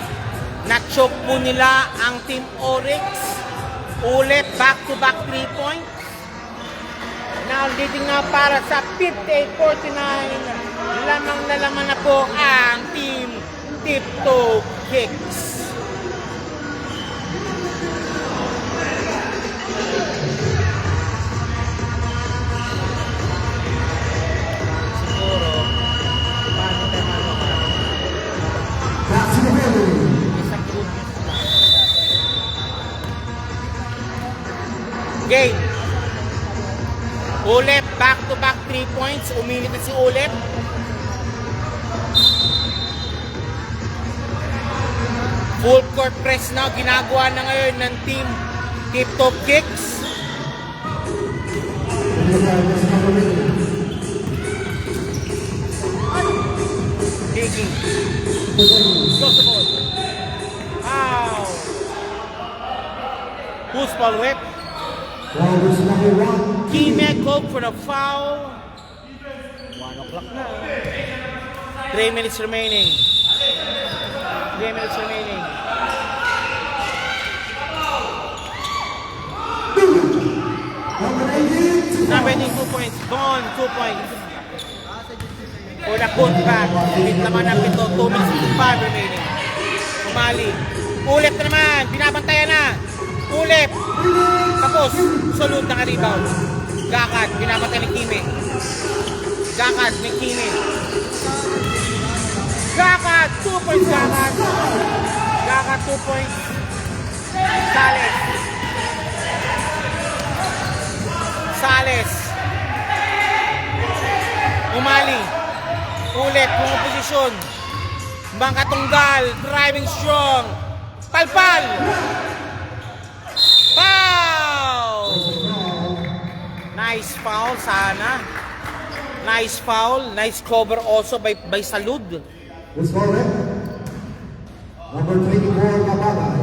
Na-choke po nila ang Team Oryx. Ulit, back-to-back 3 points. Now leading na para sa 58-49. Lamang na lamang na po ang Team Tiptoe Kicks. Game. Ulep, back-to-back 3 points. Uminit na si Ulep. Full court press na. Ginagawa na ngayon ng Team Tiptoe Kicks. Digging. Goes the ball. Ow. Who's ball whip? Kime Coke for the foul. 1 o'clock na. 3 minutes remaining. 3 minutes remaining. Number 2 points. Gone, 2 points. For the putback. Hit naman ang pito. 2 minutes 55 remaining. Umali. Ulit na naman. Binabantayan na. Ulit. Tapos, solid na rebound. Gakat, pinapatay ni Kime. Gakat, ni Kime. Gakat, 2 points Gakat. Gakat, 2 points. Sales. Sales. Umali. Ulit, mga posisyon. Bangka tunggal, driving strong. Palpal. Foul! Nice foul sana. Nice foul. Nice cover also by Salud. Number 24, Babagay.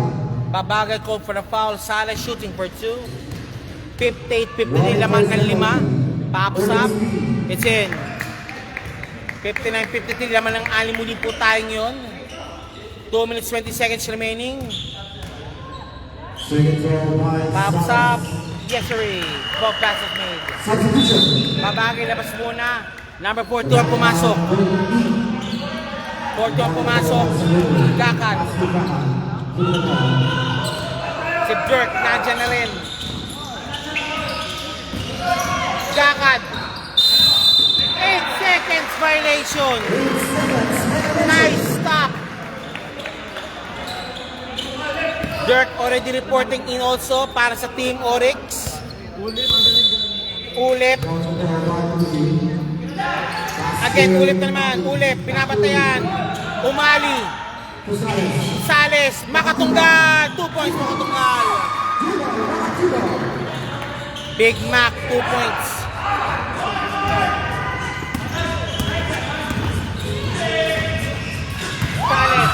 Babagay call for the foul. Sala shooting for 2. 58-59 lamang ng 5. Pops up. It's in. 59-53 lamang ng 6 muli po tayo ngayon. 2 minutes 20 seconds remaining. Pops up. Yes, sir. 12 passes made. Babagay, labas muna. Number 42 ang pumasok. 42 ang pumasok. Gakat. Si Dirk, nandiyan na rin. Gakat. 8 seconds violation. Nice stop. Dirk already reporting in also para sa Team Oryx. Ulit, ang galing-galing. Ulip. Again, ulip na naman. Ulip, pinapatayan. Umali. Sales, Makatunggal. 2 points, Makatunggal. Big Mac, 2 points.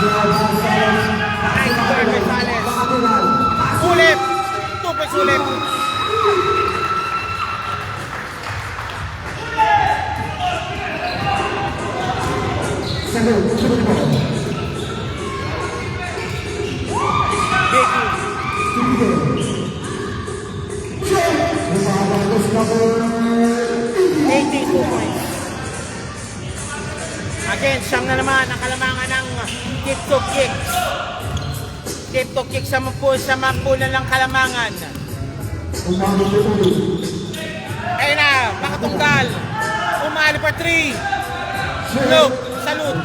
Sales. Nice play by Sales. Ulip. 2 points, Ulip. Biggie. 82 points. Again, siyang na naman ang kalamangan ng kick-to-kicks. Kick-to-kicks sa mampunan ng kalamangan. Ayun na, Makatunggal. Umali pa 3. Look, salute.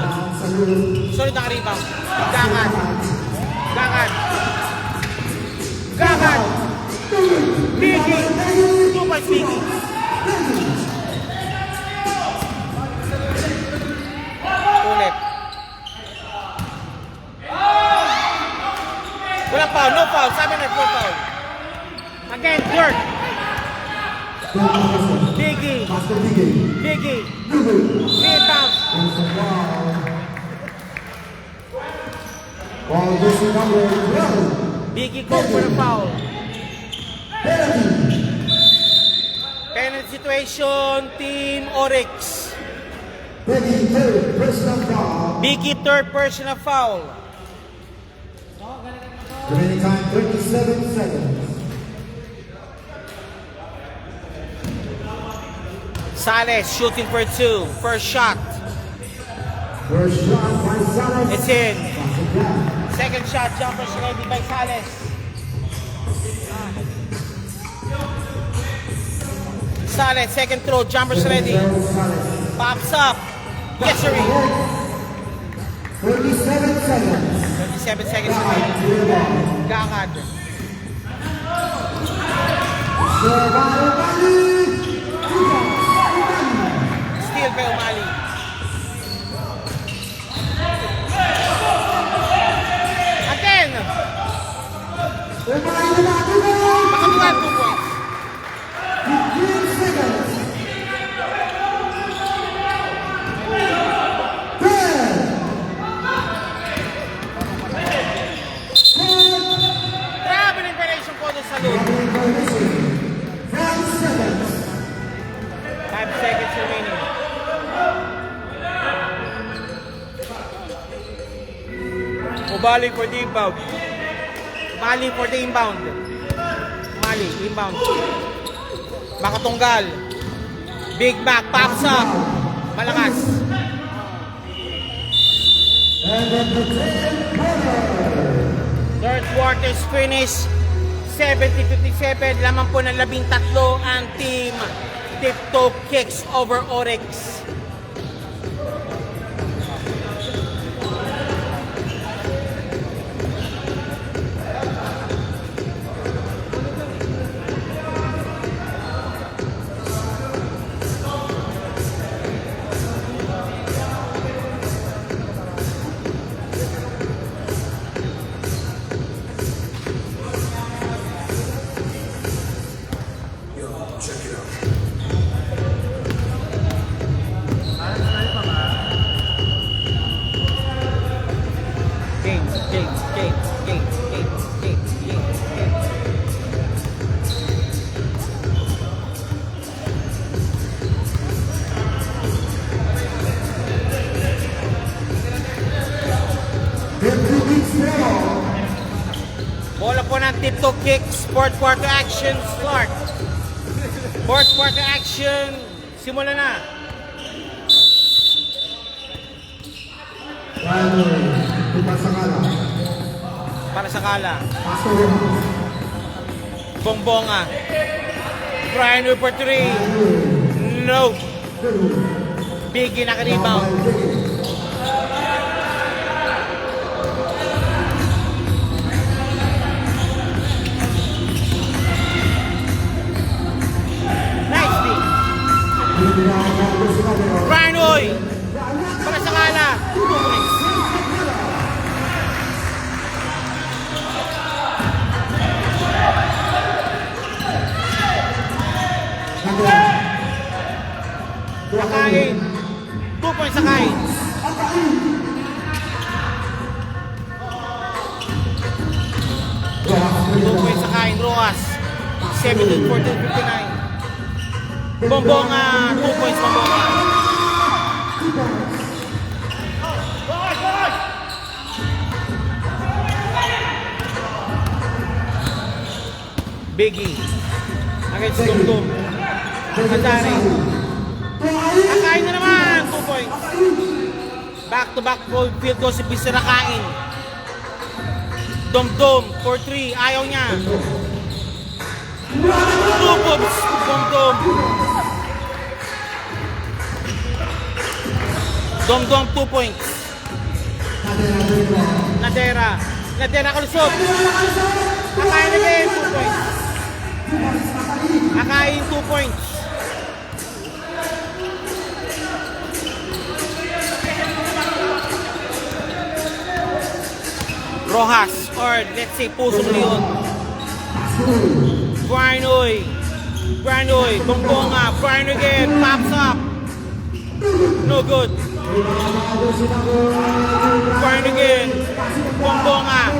Solid ang rebound. Gangad. Gangad. Gangad. Biggie. 2 points, Biggie. Ulit. Walang foul, no foul. Sabi na, no foul. Again, Dirk. Biggie. Biggie. Rebound. Biggie go for the foul. Penalty situation, Team Oryx. Biggie, third personal foul. Remaining time 37 seconds. Sales shooting for 2. First shot. First shot by Salas. It's in. Second shot, jumpers ready by Sales. Sales, second throw, jumpers ready. Pops up. Yesery. 37 seconds. 37 seconds remaining. Gangad. Steal by Umali. Again. Makatunggal 2 points. Traveling variation po doon sa loop. 5 seconds remaining. Umali for the inbound. Umali for the inbound. Umali, inbound. Makatunggal. Big Mac, pops up. Malakas. Third quarter's finish. 70-57. Lamang po ng 13 ang team Tiptoe Kicks over Oryx. Bola po ng Tiptoe Kicks. Fourth quarter action start. Fourth quarter action. Simula na. Para sa kala. Bongbonga. Brian for 3. No. Biggie naka-rebound. 72, 14, 59. Bombonga, 2 points, Bombonga. Biggie against Dumdum. Kadari. Akain na naman, 2 points. Back-to-back field goal si Bisirakain. Dumdum for 3, ayaw niya. 2 points, Dumdum. Dumdum, 2 points. Nadera kalusot. Akain again, 2 points. Akain, 2 points. Rojas, or let's say Pusong Leon. Brinoy, Bombonga, Brinoy again, pops up. No good. Brinoy again, Bombonga.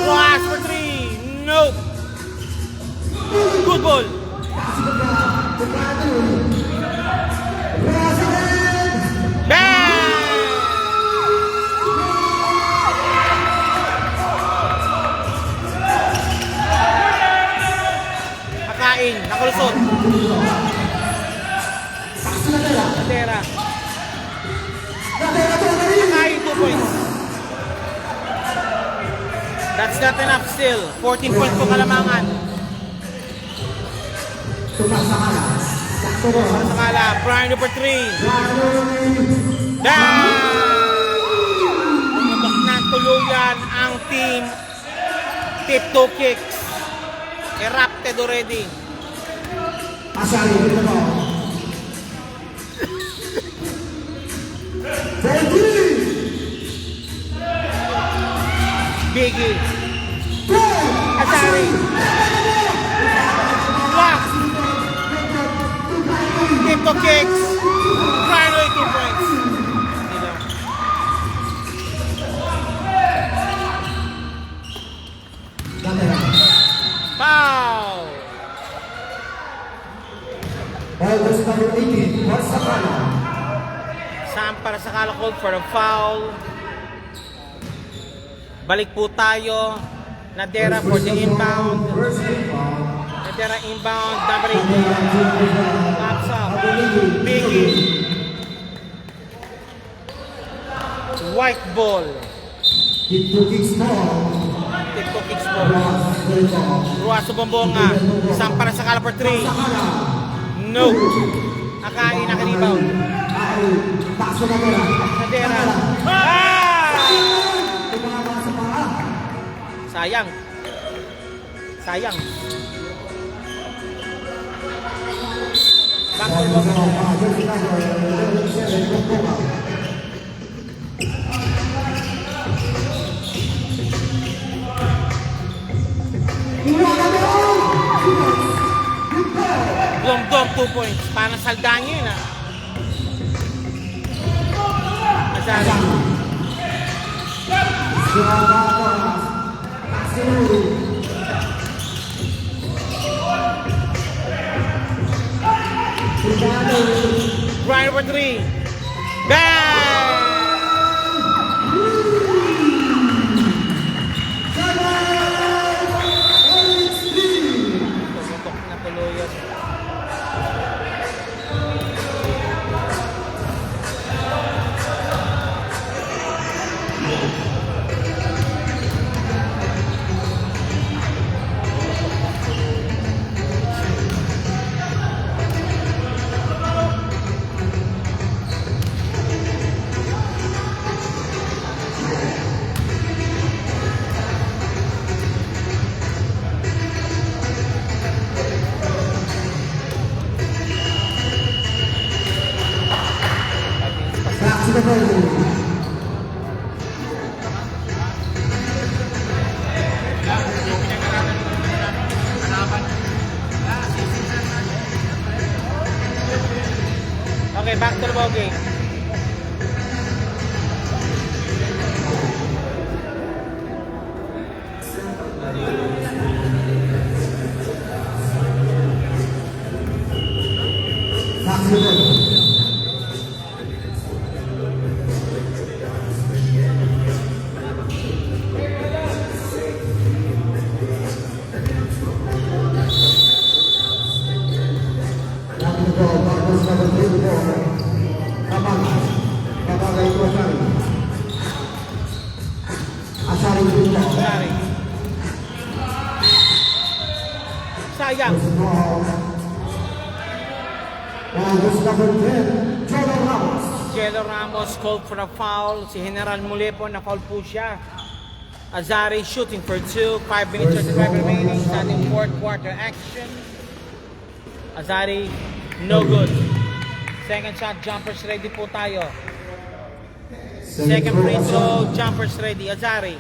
Rojas for 3, nope. Good ball. Bang! Akain, nakalusot. Nadera. Akain, 2 points. That's not enough still. 14 points po kalamangan. Sakala, Brian number 3. Tumatak na tuluyan ang team. Tip 2 kicks. Erupted already. Biggie. Asari. Block. Tip 2 kicks. Finally 2 points. Foul. Number 18, Sakala. Sam para sa Sakala called for a foul. Balik po tayo. Nadera for the inbound. Nadera inbound. Number 18. Pops up. Biggie. White ball. Tip 2 kicks ball. Tip 2 kicks ball. Ruas Bombonga. Sam para sa Sakala for 3. No. Akain nakalibaw. Nadera. Sayang. Sayang. Back to Dumdum 2 points. Parang salda nyo yun, Azari. Brian for 3. Bang! Tumutok na tuluyan. Ashari green ball. Azari. Sayang. Ball is number 10, Jordan Ramos. Jello Ramos called for a foul. Si General muli po na foul po siya. Azari shooting for 2. 5 minutes 35 remaining sa ating fourth quarter action. Azari, no good. Second shot, jumpers ready po tayo. Second free throw, jumpers ready. Azari.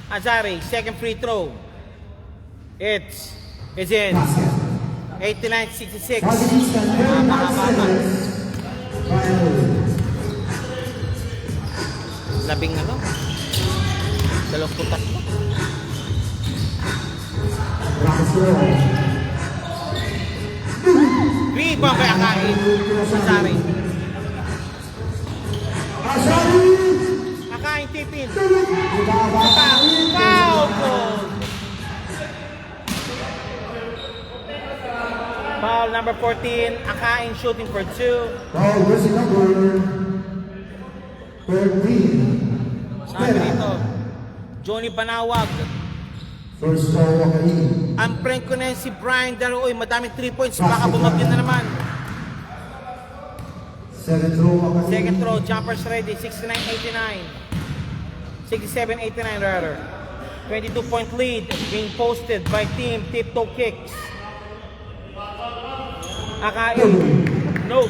Azari, second free throw. It's in. 89-66. Mahaba. Labing ano? 23. Rebound kay Akain. Azari. Akain tipin. Foul goal. Foul number 14. Akain shooting for 2. Ball is number 13. Sabi dito, Johnny Banawag. First foul, Wakain. Ang prank ko na yun si Brian Daroy. Madaming 3 points. Baka bumagyan na naman. Second throw, Wakain. Second throw, jumpers ready. 69-89. 67-89 rather. 22-point lead being posted by team Tiptoe Kicks. Akain. No.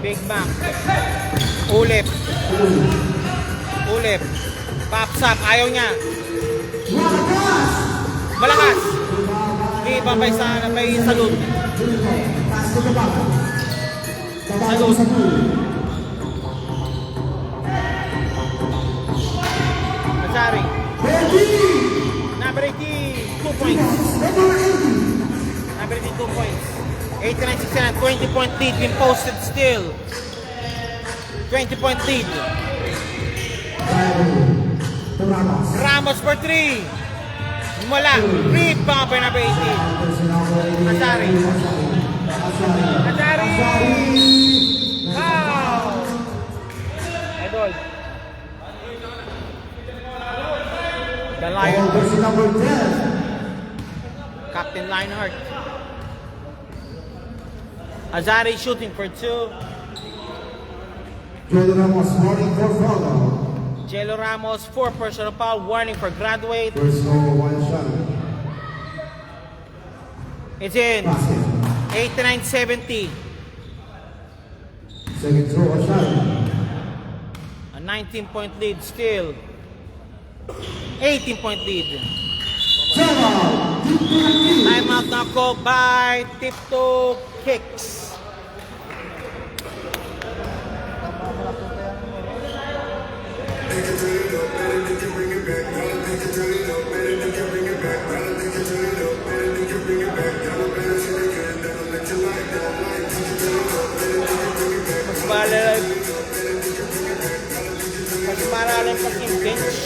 Big Mac. Ulip. Pops up. Ayaw niya. Malakas. Di ba may salute? Salute. Azari. Number 18. 2 points. Number 18, 2 points. 89-69. 20-point lead being posted still. 20-point lead. Ramos for 3. Wala. Rebound by number 18. Azari. Wow. Idol. The Lion. Number 10. Captain Lionheart. Azari shooting for 2. Jordan Ramos warning for foul. Jello Ramos 4 personal foul. Warning for graduate. First foul, one shot. It's in. Basket. 89-70. Second throw, a shot. A 19-point lead still. 18-point lead. Timeout. Timeout na called by Tiptoe Kicks. Mas malalim pa yung bench.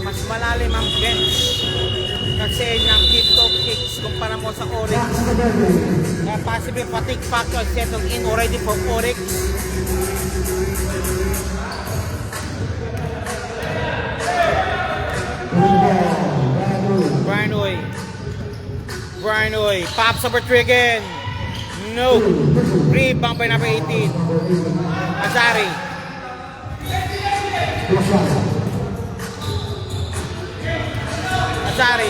Mas malalim ang bench kasi ng Tiptoe Kicks kumpara mo sa Oryx. Kaya possibly fatigue factor settled in already for Oryx. Brian Oy. Pops over 3 again. No. Rebound by number 18. Azari. Azari.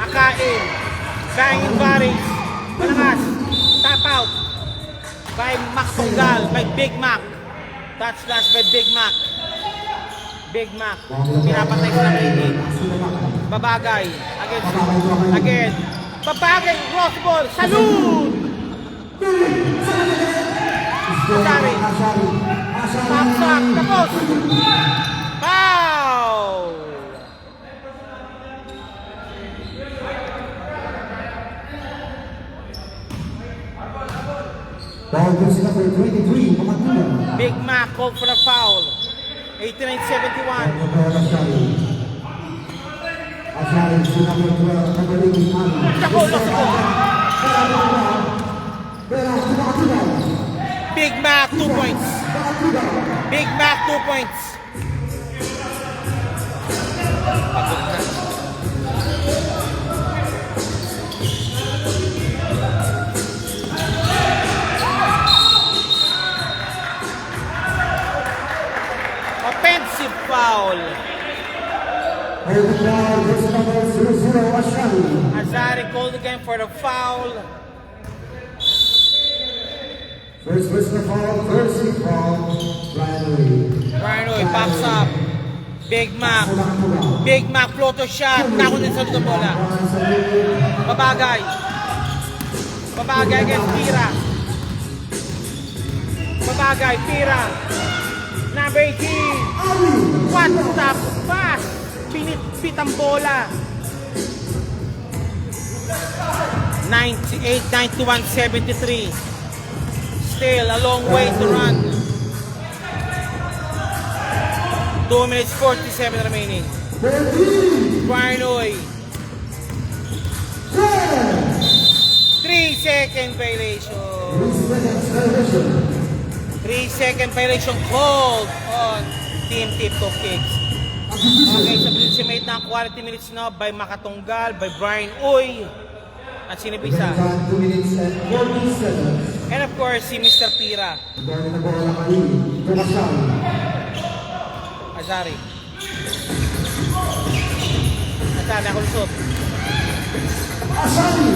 Akain. Banging bodies. Malakas. Tap out. By Mac Tunggal. By Big Mac. Touch slash by Big Mac. Big Mac. Pinapatay sa number 18. Babagay. Again. Babagay. Cross ball. Salute! Azari. Pops up. Tapos. Foul! Ball goes number 23, Mamatula. Big Mac called for the foul. 89-71. Ashari to number 12, number 18, Ali. Sako. Big Mac, 2 points. Big Mac, 2 points. Pagod na. Offensive foul. Holding foul, jersey number 00, Ashani. Azari called again for the foul. First personal foul, courtesy from Brian Lee. Pops up. Big Mac. Big Mac floater shot. Nako din sa likod ng bola. Babagay. Babagay against Pira. Babagay, Pira. Number 18. What the pass? Pinipit ang bola. 98, 91, 73. Still a long way to run. 2 minutes 47 remaining. Barnoy. 3-second violation. 3-second violation called on Team Tip-Top Kicks. Okay, sa estimate ng 40 minutes na by Makatunggal, by Brian Uy, at sinibisa. 2 minutes and 47. And of course, si Mr. Pira. Dahil na bola kami, Ashani. Azari. Azari, ako lusot. Ashani.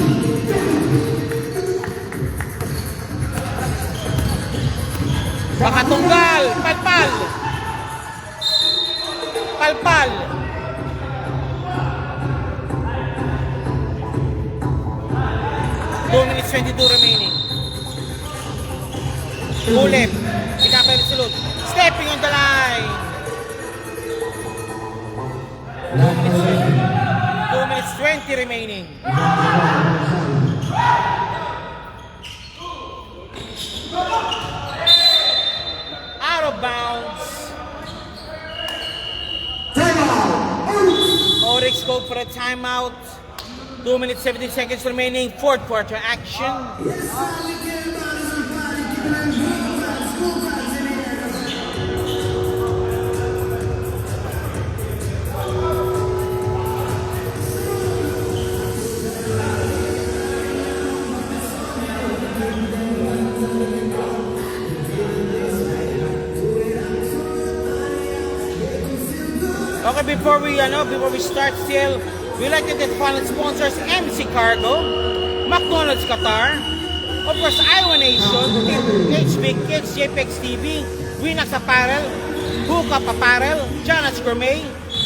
Makatunggal! Palpal! Palpal! Two minutes 22 remaining. Ulit. Hindi ka pa resolute. Stepping on the line. 2 minutes 20 remaining. Out of bounds. Oryx go for a timeout. 2 minutes 17 seconds remaining. Fourth quarter action. Okay, before we start still, we like to get final sponsors, MC Cargo, McDonald's Qatar, of course, Iowa Nation, HB Kids, JPEX TV, Winax Apparel, Hookup Apparel, Jonas Gourmet,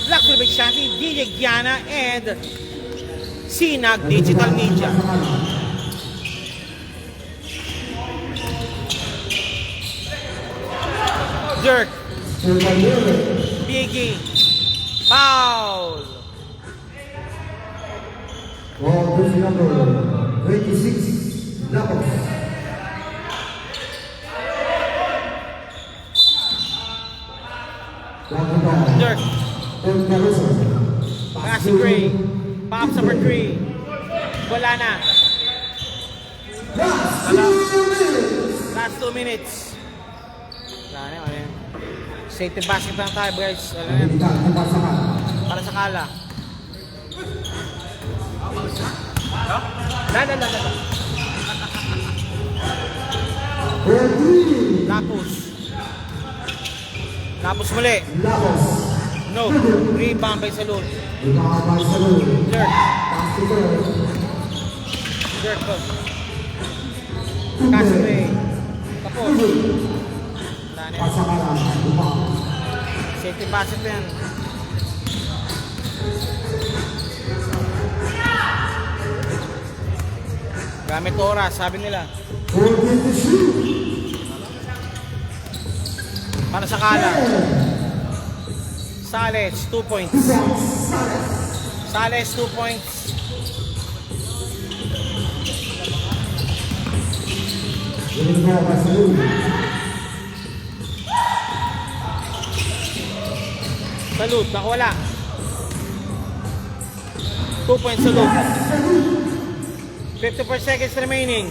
Black Ribbon Shanty, DJ Gianna, and Sinag Digital Media. Dirk, Biggie, foul. Ball jersey number 26, Lapos. Dirk, Massey Gray, Pops number 3. Wala na. Last 2 minutes. Wala na, wala na. Safety basket lang tayo, guys. Wala na. Para sa kala. Lapos. Lapos muli. No. Rebound by Salud. Dirk. Dirk po. Cassidy. Tapos. Safety basket yan. Gamit oras, sabi nila. Para sa kala. Sales, 2 points. Sales, 2 points. Salud, nakawala. 2 points Salud. 54 seconds remaining.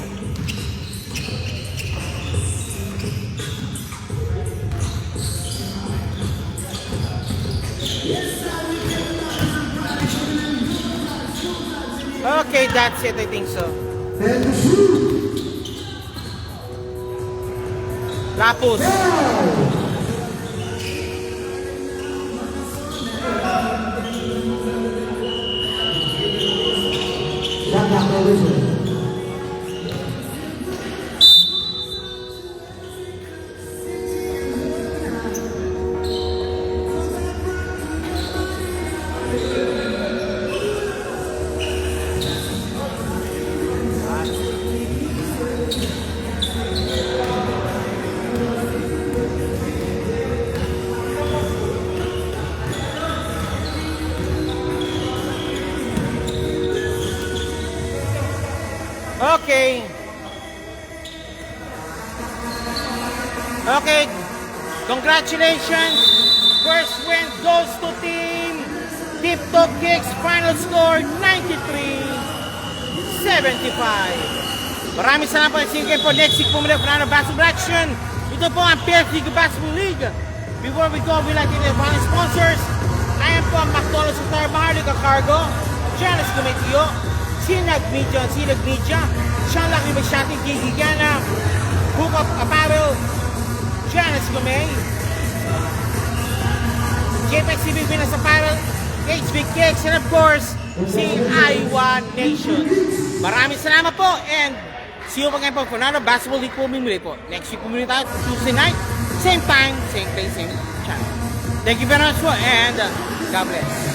that's it, I think so. And shoot. Lapus. Shot clock for Richard. Okay. Okay. Congratulations. First win goes to team Tip Top Kicks. Final score 93-75. Maraming salamat po. See you again po next week po muli for another basketball action. Ito po ang PS League Basketball League. Before we go, we'd like to thank our sponsors. Ayan po ang McDonald's sa Star Maharlika Cargo. Janice Gumetiyo. Sinag Media, Sean Lucky Masyati, Gigigana, Hook Up Apparel, Janice Gomez, JPEG CB Pinas Apparel, HB Cakes, and of course, si Iowa Nation. Maraming salamat po and see you again po for another basketball league po muli po. Next week po muli tayo, Tuesday night, same time, same place, same channel. Thank you very much po and God bless.